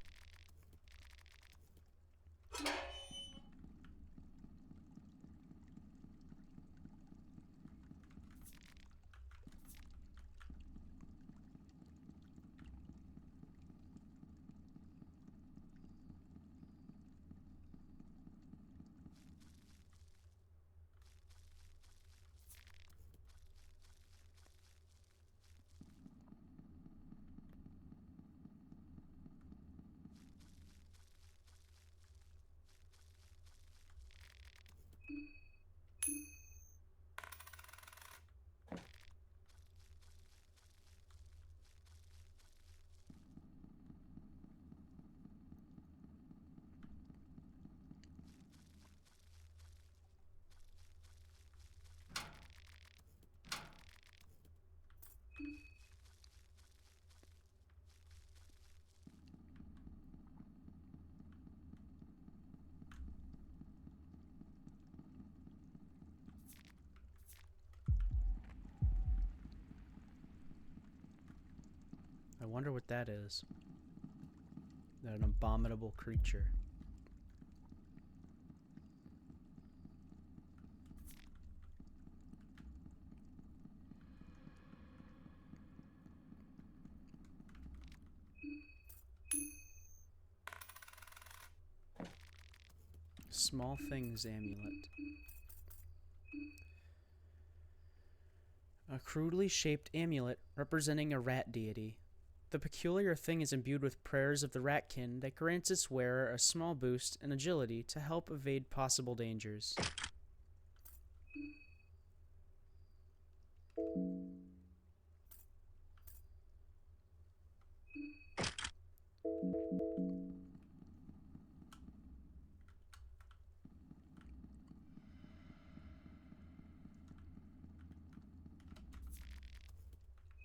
I wonder what that is. An abominable creature. Small Things Amulet. A crudely shaped amulet representing a rat deity. The peculiar thing is imbued with prayers of the ratkin that grants its wearer a small boost in agility to help evade possible dangers.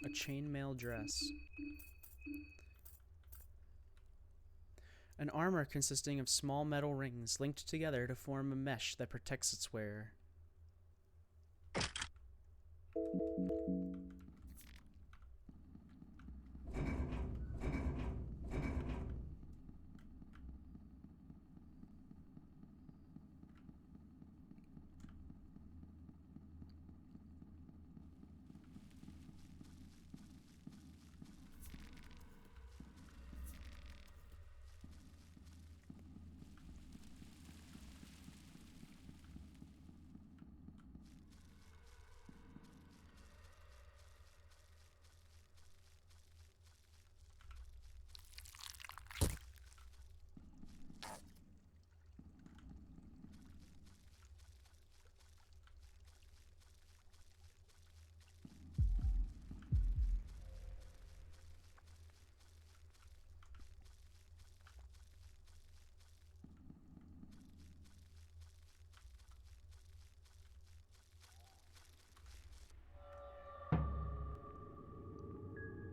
A chainmail dress. An armor consisting of small metal rings linked together to form a mesh that protects its wearer.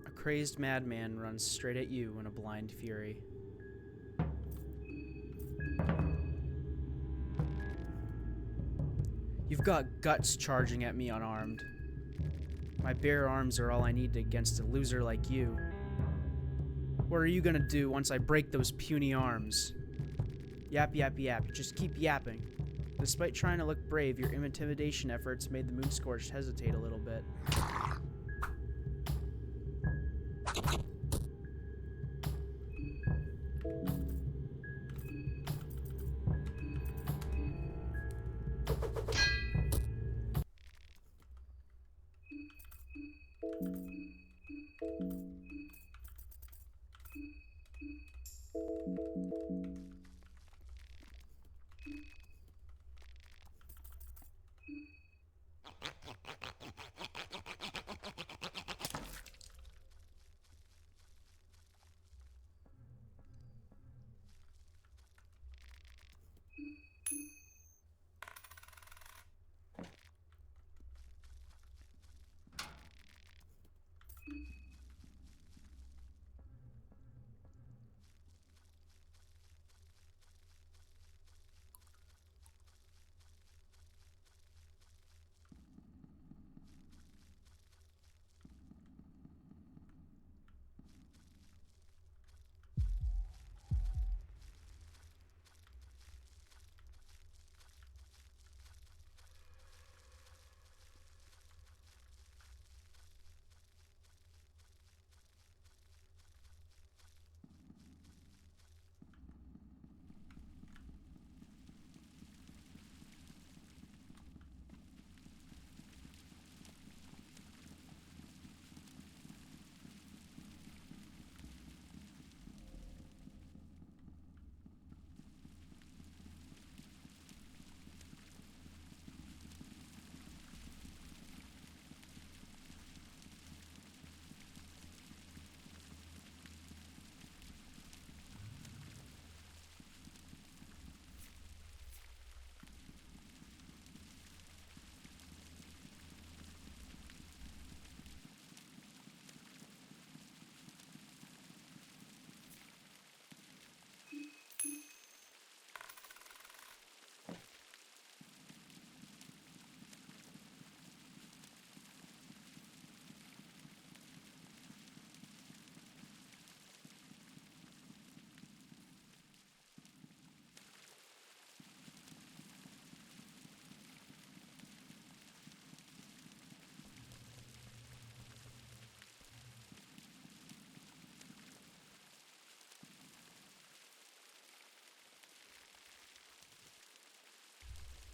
A crazed madman runs straight at you in a blind fury. You've got guts charging at me unarmed. My bare arms are all I need against a loser like you. What are you gonna do once I break those puny arms? Yap, yap, yap. Just keep yapping. Despite trying to look brave, your intimidation efforts made the Moonscorched hesitate a little bit.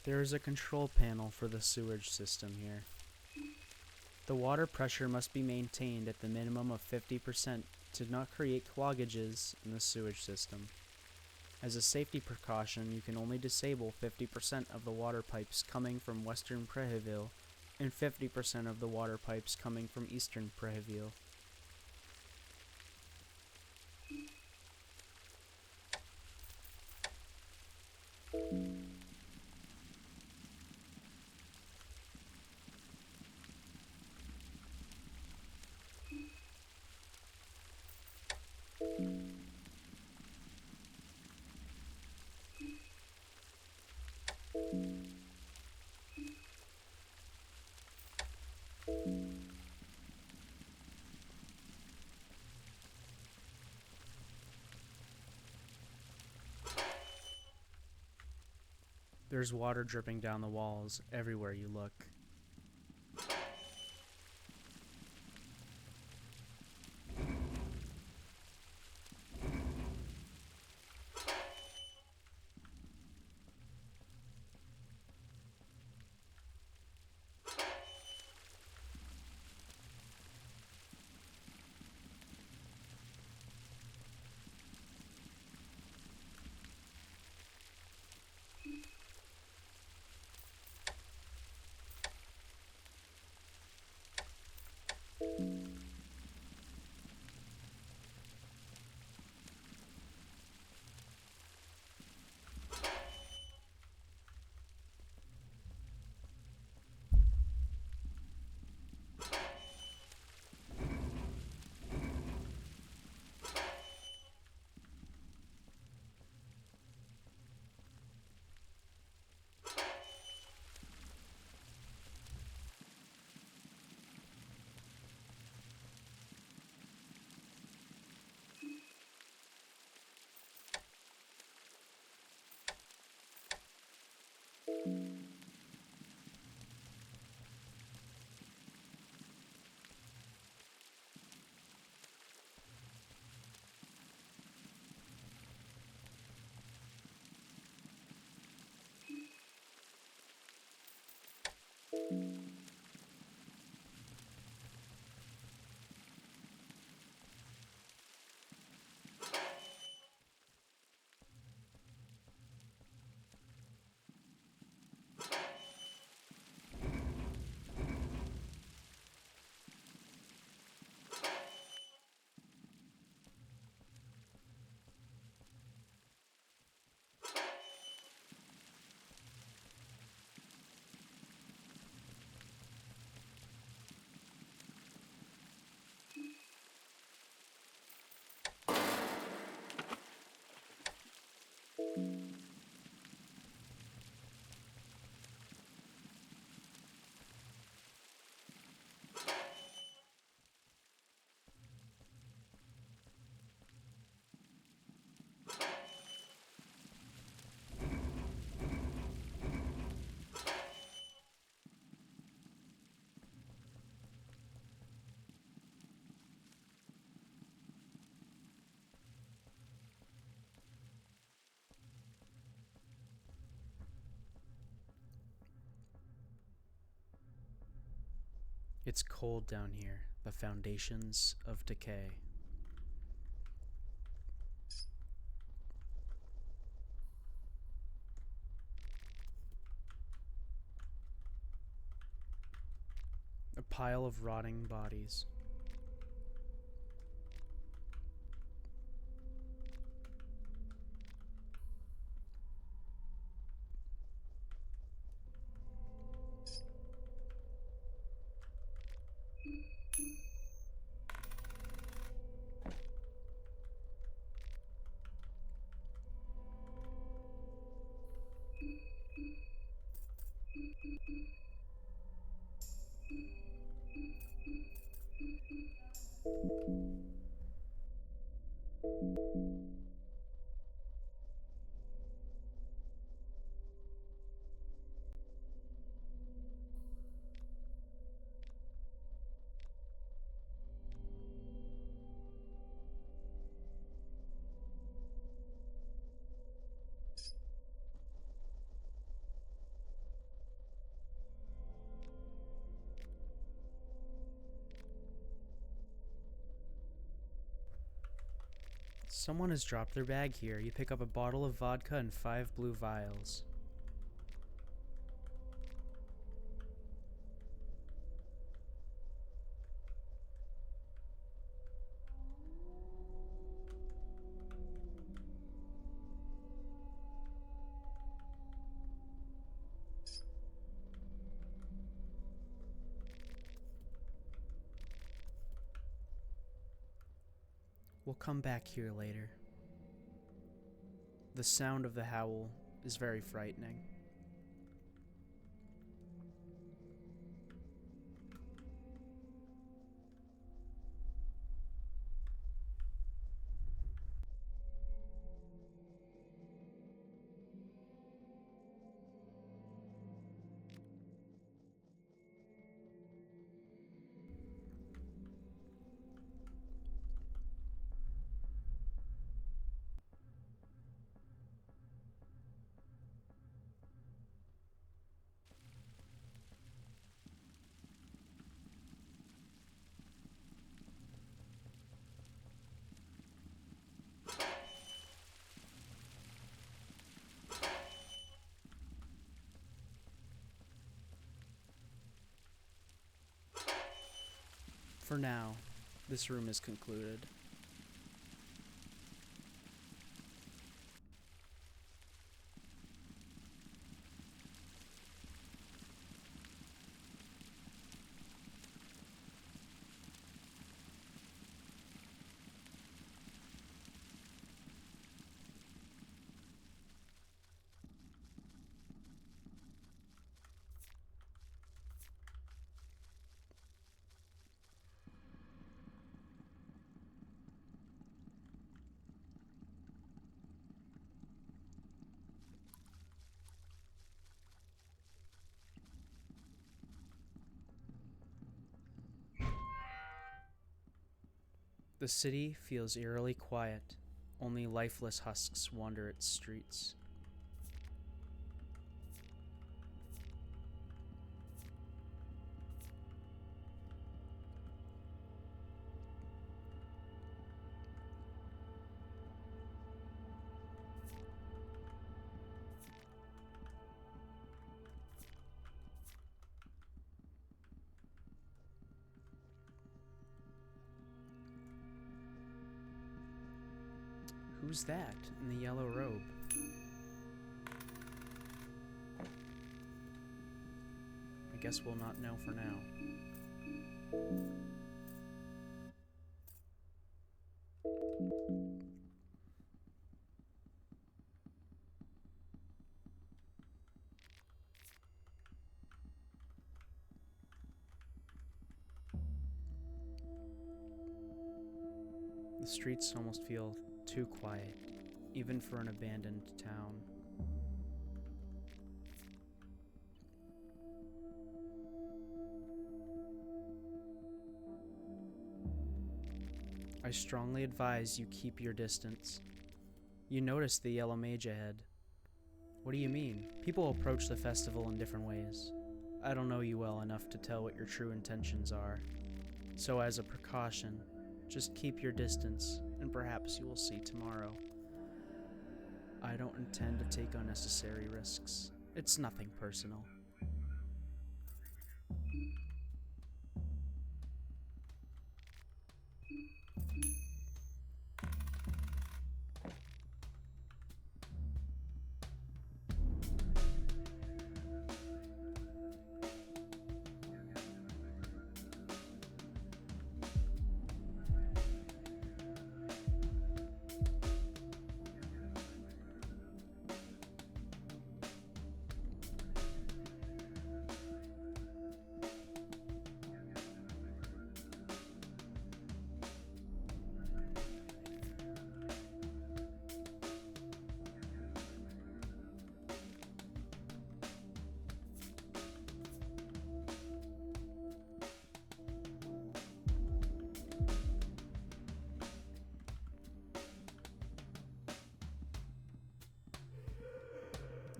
There is a control panel for the sewage system here. The water pressure must be maintained at the minimum of 50% to not create cloggages in the sewage system. As a safety precaution, you can only disable 50% of the water pipes coming from western Prehevil and 50% of the water pipes coming from eastern Prehevil. There's water dripping down the walls everywhere you look. It's cold down here, the foundations of decay. A pile of rotting bodies. Someone has dropped their bag here. You pick up a bottle of vodka and 5 blue vials. We'll come back here later. The sound of the howl is very frightening. For now, this room is concluded. The city feels eerily quiet. Only lifeless husks wander its streets. Who's that in the yellow robe? I guess we'll not know for now. The streets almost feel too quiet, even for an abandoned town. I strongly advise you keep your distance. You notice the yellow mage ahead. What do you mean? People approach the festival in different ways. I don't know you well enough to tell what your true intentions are. So as a precaution, just keep your distance, and perhaps you will see tomorrow. I don't intend to take unnecessary risks. It's nothing personal.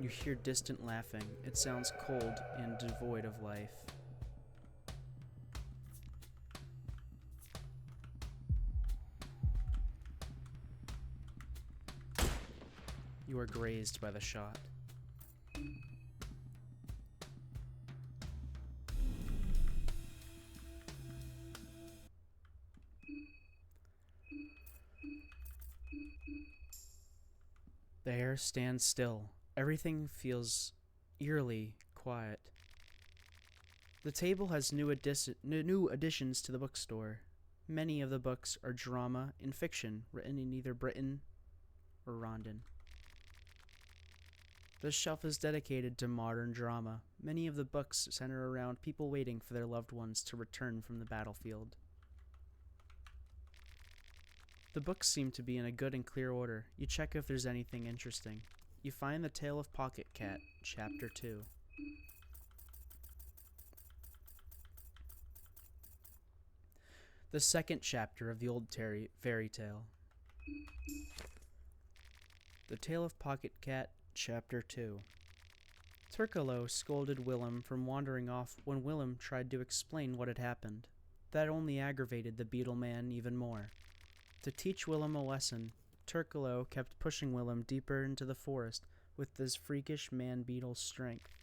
You hear distant laughing. It sounds cold and devoid of life. You are grazed by the shot. The air stands still. Everything feels eerily quiet. The table has new additions to the bookstore. Many of the books are drama and fiction, written in either Britain or Rondon. This shelf is dedicated to modern drama. Many of the books center around people waiting for their loved ones to return from the battlefield. The books seem to be in a good and clear order. You check if there's anything interesting. You find The Tale of Pocket Cat, Chapter 2. The second chapter of the old fairy tale. The Tale of Pocket Cat, Chapter 2. Turkalo scolded Willem from wandering off when Willem tried to explain what had happened. That only aggravated the beetle man even more. To teach Willem a lesson, Turkalo kept pushing Willem deeper into the forest with his freakish man-beetle strength.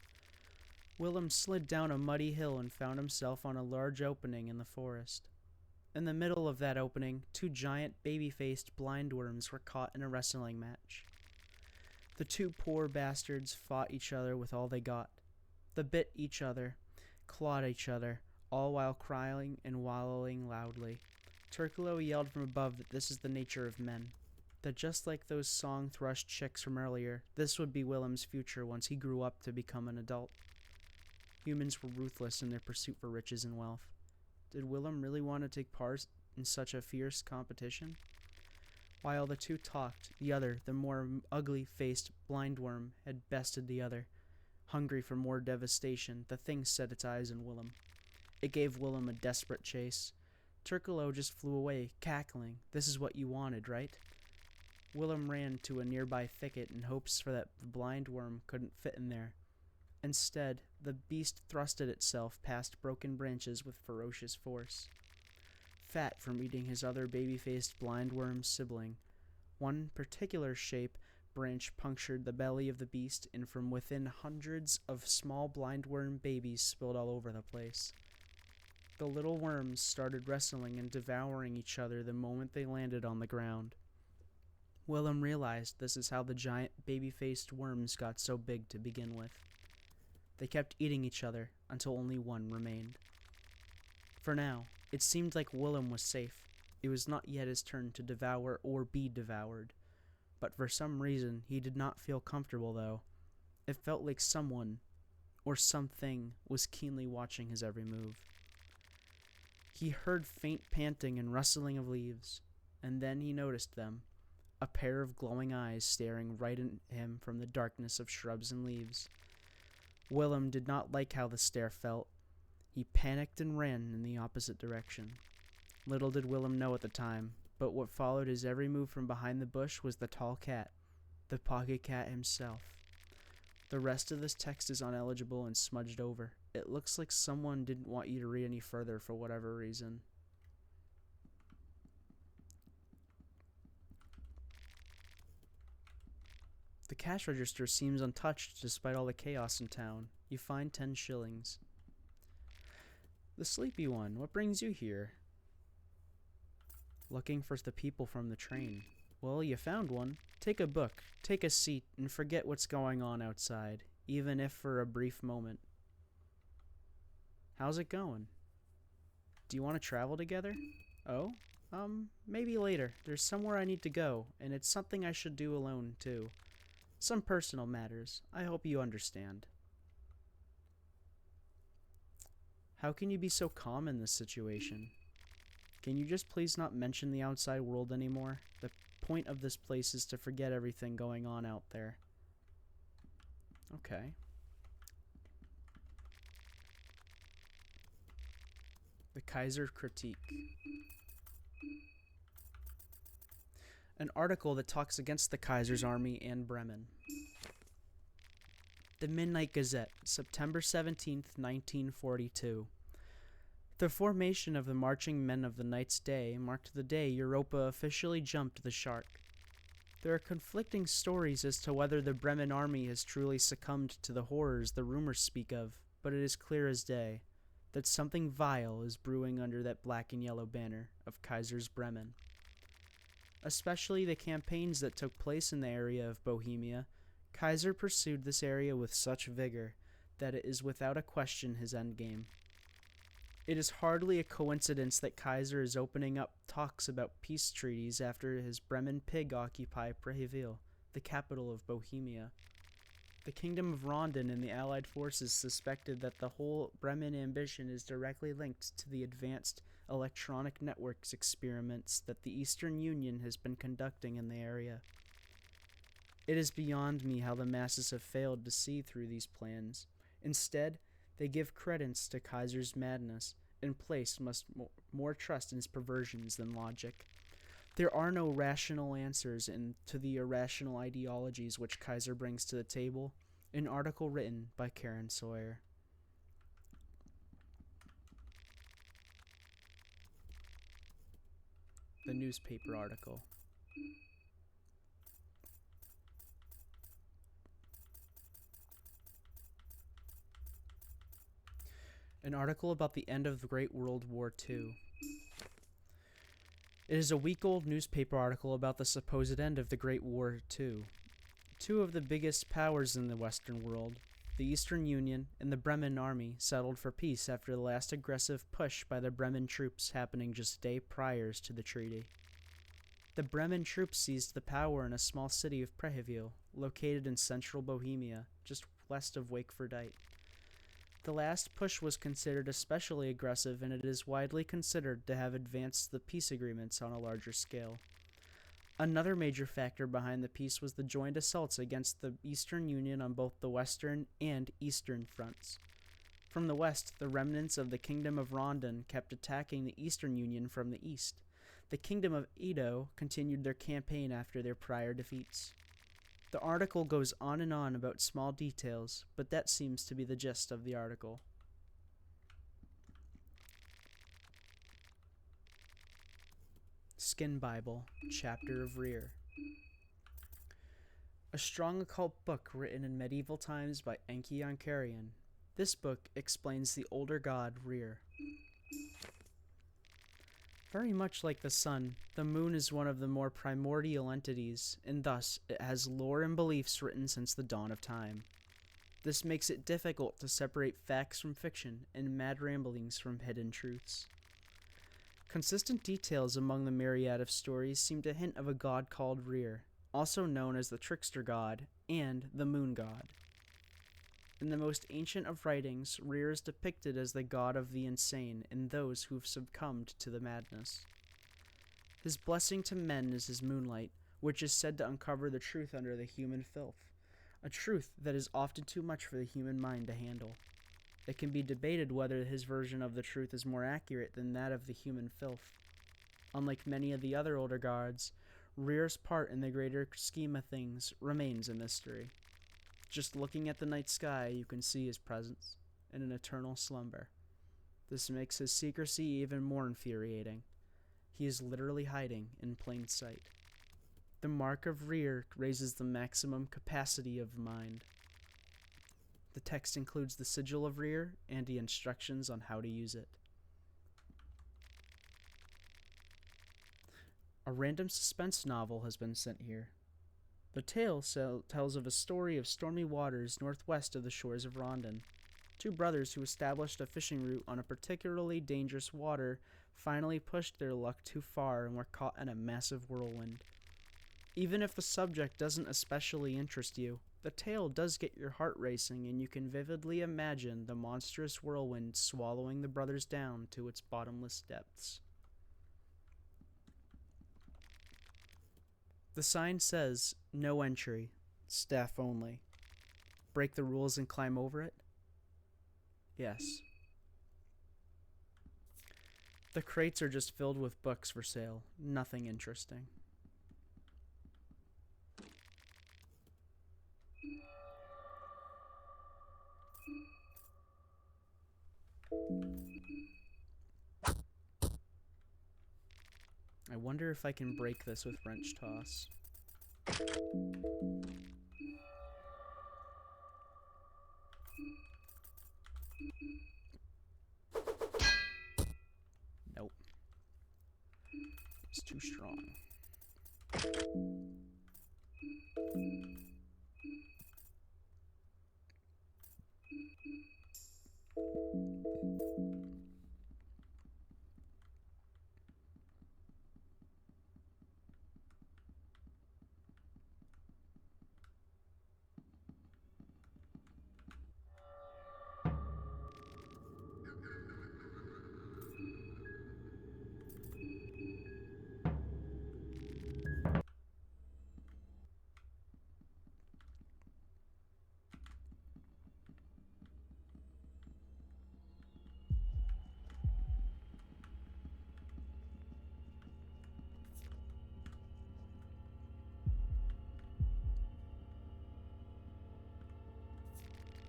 Willem slid down a muddy hill and found himself on a large opening in the forest. In the middle of that opening, two giant baby-faced blindworms were caught in a wrestling match. The two poor bastards fought each other with all they got. They bit each other, clawed each other, all while crying and wallowing loudly. Turkalo yelled from above that this is the nature of men, that just like those song thrush chicks from earlier, this would be Willem's future once he grew up to become an adult. Humans were ruthless in their pursuit for riches and wealth. Did Willem really want to take part in such a fierce competition? While the two talked, the other, the more ugly-faced blindworm, had bested the other. Hungry for more devastation, the thing set its eyes on Willem. It gave Willem a desperate chase. Turkalo just flew away, cackling. This is what you wanted, right? Willem ran to a nearby thicket in hopes for that the blindworm couldn't fit in there. Instead, the beast thrusted itself past broken branches with ferocious force. Fat from eating his other baby-faced blindworm sibling, one particular shape branch punctured the belly of the beast, and from within hundreds of small blindworm babies spilled all over the place. The little worms started wrestling and devouring each other the moment they landed on the ground. Willem realized this is how the giant baby-faced worms got so big to begin with. They kept eating each other until only one remained. For now, it seemed like Willem was safe. It was not yet his turn to devour or be devoured. But for some reason, he did not feel comfortable, though. It felt like someone, or something, was keenly watching his every move. He heard faint panting and rustling of leaves, and then he noticed them, a pair of glowing eyes staring right at him from the darkness of shrubs and leaves. Willem did not like how the stare felt. He panicked and ran in the opposite direction. Little did Willem know at the time, but what followed his every move from behind the bush was the tall cat, the pocket cat himself. The rest of this text is uneligible and smudged over. It looks like someone didn't want you to read any further for whatever reason. The cash register seems untouched despite all the chaos in town. You find 10 shillings. The sleepy one, what brings you here? Looking for the people from the train. Well, you found one. Take a book, take a seat, and forget what's going on outside, even if for a brief moment. How's it going? Do you want to travel together? Oh? Maybe later. There's somewhere I need to go, and it's something I should do alone, too. Some personal matters. I hope you understand. How can you be so calm in this situation? Can you just please not mention the outside world anymore? The point of this place is to forget everything going on out there. Okay. The Kaiser Critique. An article that talks against the Kaiser's army and Bremen. The Midnight Gazette, September 17th, 1942. The formation of the Marching Men of the Knight's Day marked the day Europa officially jumped the shark. There are conflicting stories as to whether the Bremen army has truly succumbed to the horrors the rumors speak of, but it is clear as day that something vile is brewing under that black and yellow banner of Kaiser's Bremen. Especially the campaigns that took place in the area of Bohemia, Kaiser pursued this area with such vigor that it is without a question his endgame. It is hardly a coincidence that Kaiser is opening up talks about peace treaties after his Bremen pig occupy Prehevil, the capital of Bohemia. The Kingdom of Rondon and the Allied forces suspected that the whole Bremen ambition is directly linked to the advanced electronic networks experiments that the Eastern Union has been conducting in the area. It is beyond me how the masses have failed to see through these plans. Instead, they give credence to Kaiser's madness and place more trust in his perversions than logic. There are no rational answers to the irrational ideologies which Kaiser brings to the table. An article written by Karen Sawyer. The newspaper article. An article about the end of the Great World War II. It is a week-old newspaper article about the supposed end of the Great War II. Two of the biggest powers in the Western world, the Eastern Union and the Bremen Army, settled for peace after the last aggressive push by the Bremen troops happening just a day prior to the treaty. The Bremen troops seized the power in a small city of Prehevil, located in central Bohemia, just west of Wakefordite. The last push was considered especially aggressive, and it is widely considered to have advanced the peace agreements on a larger scale. Another major factor behind the peace was the joint assaults against the Eastern Union on both the western and eastern fronts. From the west, the remnants of the Kingdom of Rondon kept attacking the Eastern Union from the east. The Kingdom of Edo continued their campaign after their prior defeats. The article goes on and on about small details, but that seems to be the gist of the article. Skin Bible, Chapter of Rear. A strong occult book written in medieval times by Enki Ankarian. This book explains the older god Rear. Very much like the sun, the moon is one of the more primordial entities, and thus it has lore and beliefs written since the dawn of time. This makes it difficult to separate facts from fiction and mad ramblings from hidden truths. Consistent details among the myriad of stories seem to hint of a god called Rear, also known as the trickster god and the moon god. In the most ancient of writings, Rear is depicted as the god of the insane and those who have succumbed to the madness. His blessing to men is his moonlight, which is said to uncover the truth under the human filth, a truth that is often too much for the human mind to handle. It can be debated whether his version of the truth is more accurate than that of the human filth. Unlike many of the other older gods, Rear's part in the greater scheme of things remains a mystery. Just looking at the night sky, you can see his presence in an eternal slumber. This makes his secrecy even more infuriating. He is literally hiding in plain sight. The mark of Rear raises the maximum capacity of mind. The text includes the sigil of Rear and the instructions on how to use it. A random suspense novel has been sent here. The tale tells of a story of stormy waters northwest of the shores of Rondon. Two brothers who established a fishing route on a particularly dangerous water finally pushed their luck too far and were caught in a massive whirlwind. Even if the subject doesn't especially interest you, the tale does get your heart racing, and you can vividly imagine the monstrous whirlwind swallowing the brothers down to its bottomless depths. The sign says, "No entry, staff only." Break the rules and climb over it? Yes. The crates are just filled with books for sale, nothing interesting. I wonder if I can break this with wrench toss. Nope. It's too strong.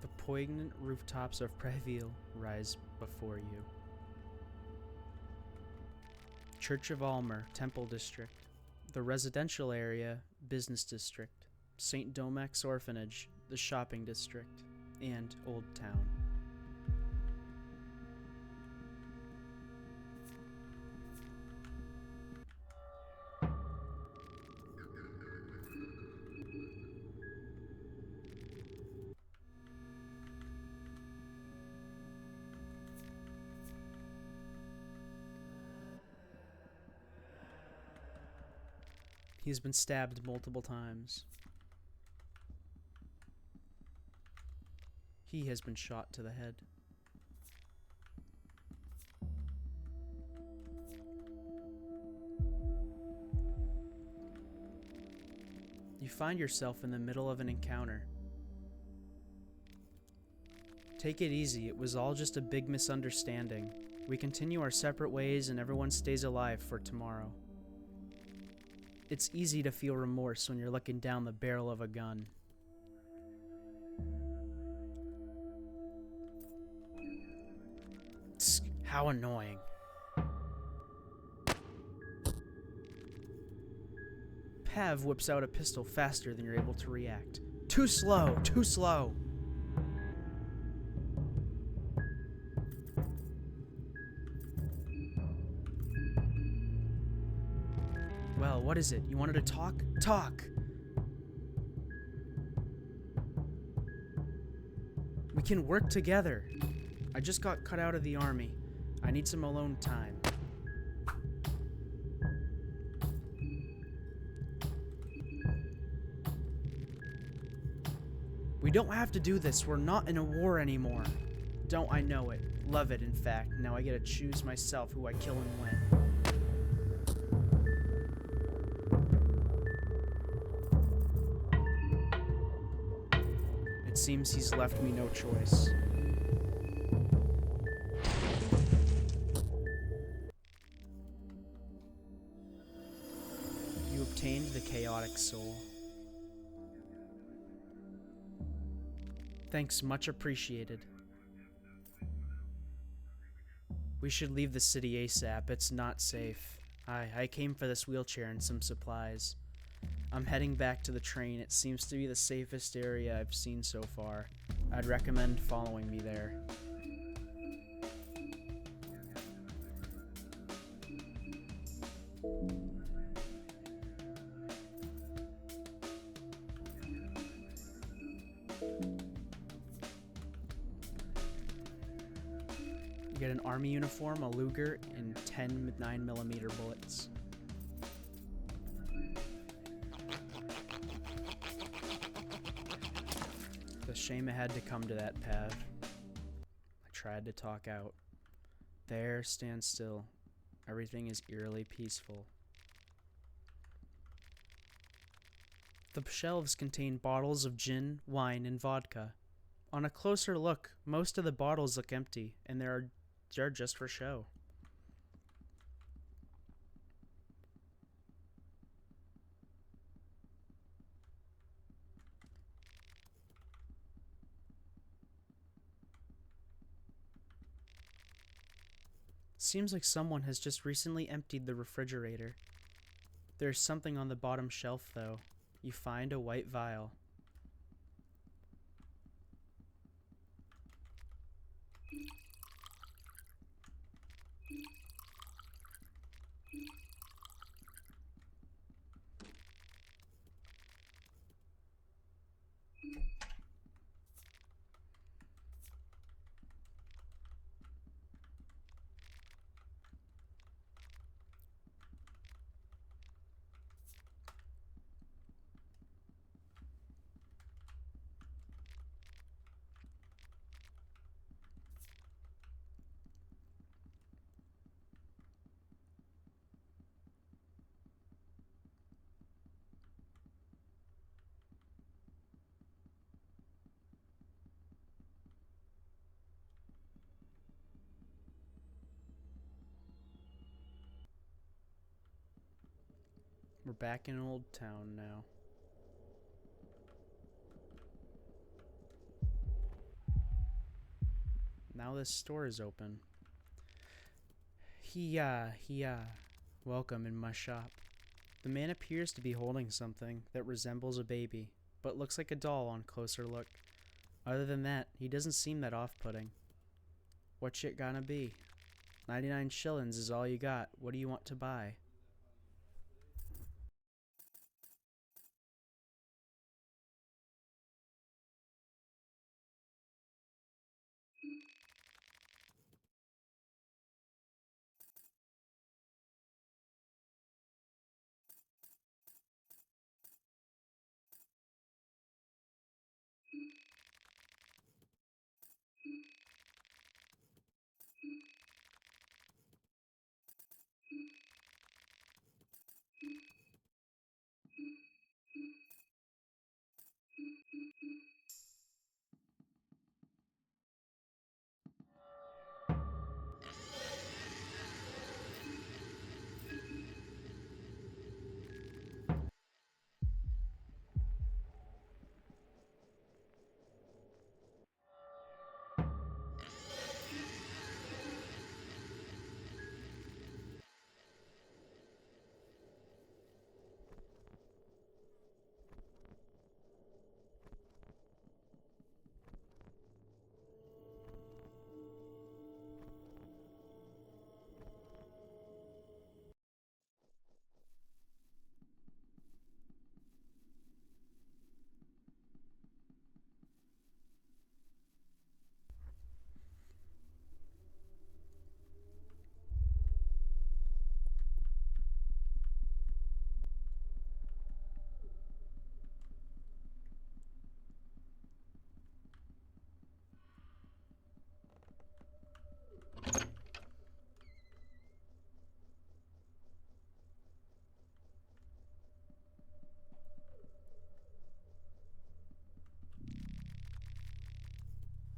The poignant rooftops of Prehevil rise before you. Church of Almer, Temple District. The residential area, Business District. St. Domec's Orphanage, the Shopping District. And Old Town. He's been stabbed multiple times. He has been shot to the head. You find yourself in the middle of an encounter. Take it easy, it was all just a big misunderstanding. We continue our separate ways and everyone stays alive for tomorrow. It's easy to feel remorse when you're looking down the barrel of a gun. How annoying. Pav whips out a pistol faster than you're able to react. Too slow, too slow. Well, what is it? You wanted to talk? Talk! We can work together. I just got cut out of the army. I need some alone time. We don't have to do this. We're not in a war anymore. Don't I know it? Love it, in fact. Now I get to choose myself who I kill and when. It seems he's left me no choice. You obtained the chaotic soul. Thanks, much appreciated. We should leave the city ASAP, it's not safe. I came for this wheelchair and some supplies. I'm heading back to the train. It seems to be the safest area I've seen so far. I'd recommend following me there. You get an army uniform, a Luger, and 10 9mm bullets. It's a shame it had to come to that, Pav. I tried to talk out. There, stand still. Everything is eerily peaceful. The shelves contain bottles of gin, wine, and vodka. On a closer look, most of the bottles look empty, and they're just for show. Seems like someone has just recently emptied the refrigerator. There's something on the bottom shelf, though. You find a white vial. We're back in Old Town now. Now this store is open. Hiya. Welcome in my shop. The man appears to be holding something that resembles a baby, but looks like a doll on closer look. Other than that, he doesn't seem that off-putting. What shit gonna be? 99 shillings is all you got. What do you want to buy?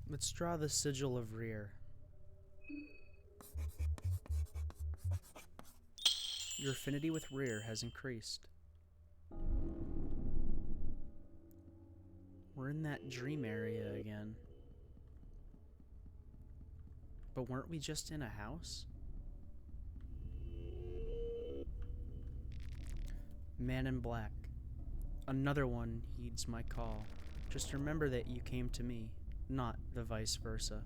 Let's draw the sigil of Rear. Your affinity with Rear has increased. We're in that dream area again. But weren't we just in a house? Man in Black. Another one heeds my call. Just remember that you came to me, not the vice versa.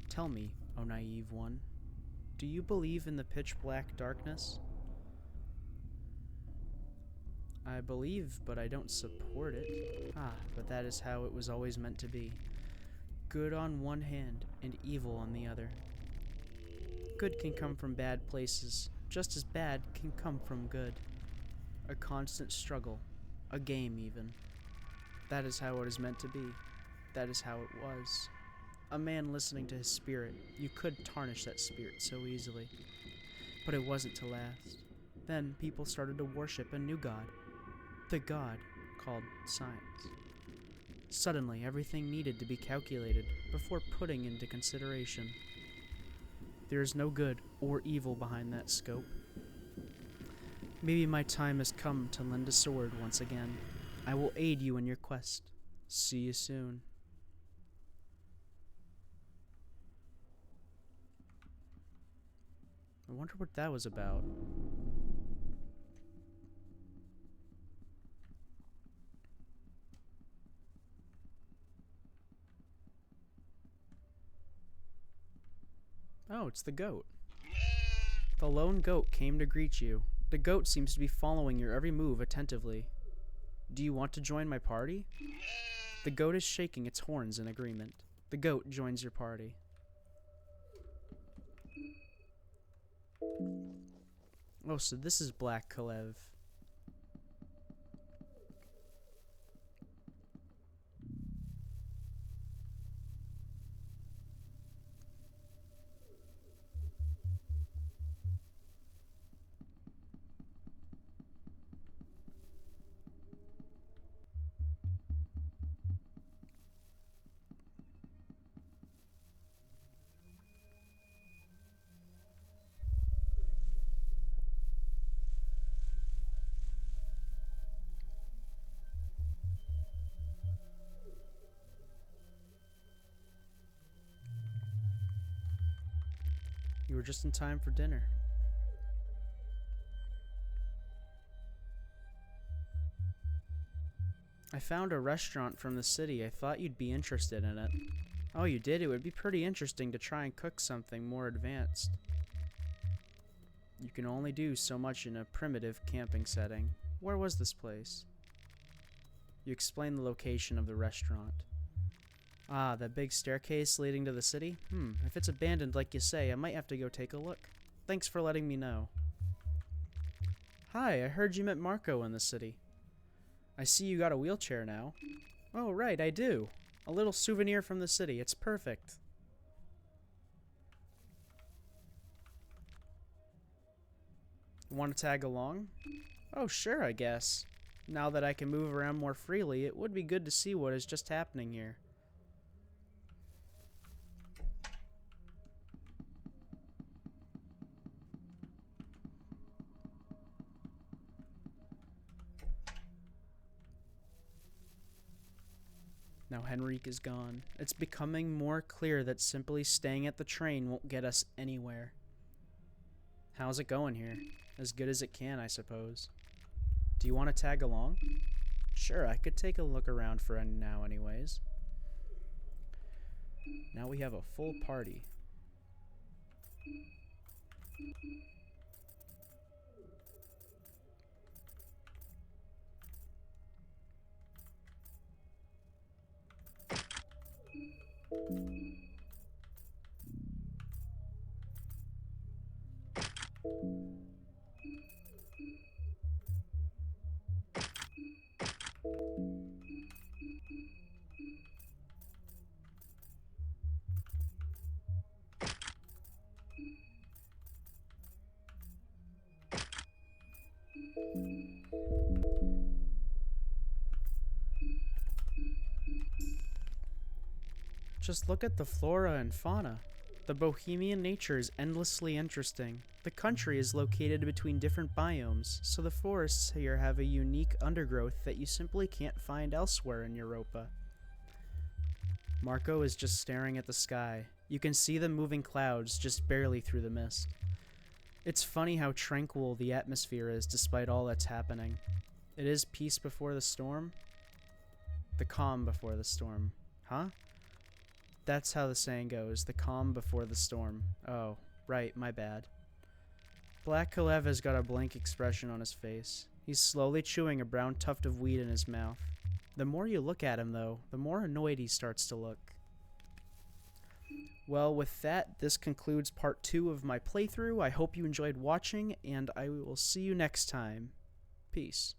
Tell me, O naive one, do you believe in the pitch black darkness? I believe, but I don't support it. But that is how it was always meant to be. Good on one hand and evil on the other. Good can come from bad places, just as bad can come from good. A constant struggle, a game even. That is how it is meant to be. That is how it was. A man listening to his spirit, you could tarnish that spirit so easily. But it wasn't to last. Then people started to worship a new god. The god called science. Suddenly, everything needed to be calculated before putting into consideration. There is no good or evil behind that scope. Maybe my time has come to lend a sword once again. I will aid you in your quest. See you soon. I wonder what that was about. Oh, it's the goat. The lone goat came to greet you. The goat seems to be following your every move attentively. Do you want to join my party? The goat is shaking its horns in agreement. The goat joins your party. Oh, so this is Black Kalev. You were just in time for dinner. I found a restaurant from the city. I thought you'd be interested in it. Oh, you did? It would be pretty interesting to try and cook something more advanced. You can only do so much in a primitive camping setting. Where was this place? You explained the location of the restaurant. Ah, that big staircase leading to the city? If it's abandoned like you say, I might have to go take a look. Thanks for letting me know. Hi, I heard you met Marco in the city. I see you got a wheelchair now. Oh, right, I do. A little souvenir from the city. It's perfect. Want to tag along? Oh, sure, I guess. Now that I can move around more freely, it would be good to see what is just happening here. Now Henrique is gone. It's becoming more clear that simply staying at the train won't get us anywhere. How's it going here? As good as it can, I suppose. Do you want to tag along? Sure, I could take a look around for now anyways. Now we have a full party. Just look at the flora and fauna. The bohemian nature is endlessly interesting. The country is located between different biomes, so the forests here have a unique undergrowth that you simply can't find elsewhere in Europa. Marco is just staring at the sky. You can see the moving clouds just barely through the mist. It's funny how tranquil the atmosphere is despite all that's happening. It is peace before the storm. The calm before the storm. Huh? That's how the saying goes, the calm before the storm. Oh, right, my bad. Black Kalev has got a blank expression on his face. He's slowly chewing a brown tuft of weed in his mouth. The more you look at him, though, the more annoyed he starts to look. Well, with that, this concludes part 2 of my playthrough. I hope you enjoyed watching, and I will see you next time. Peace.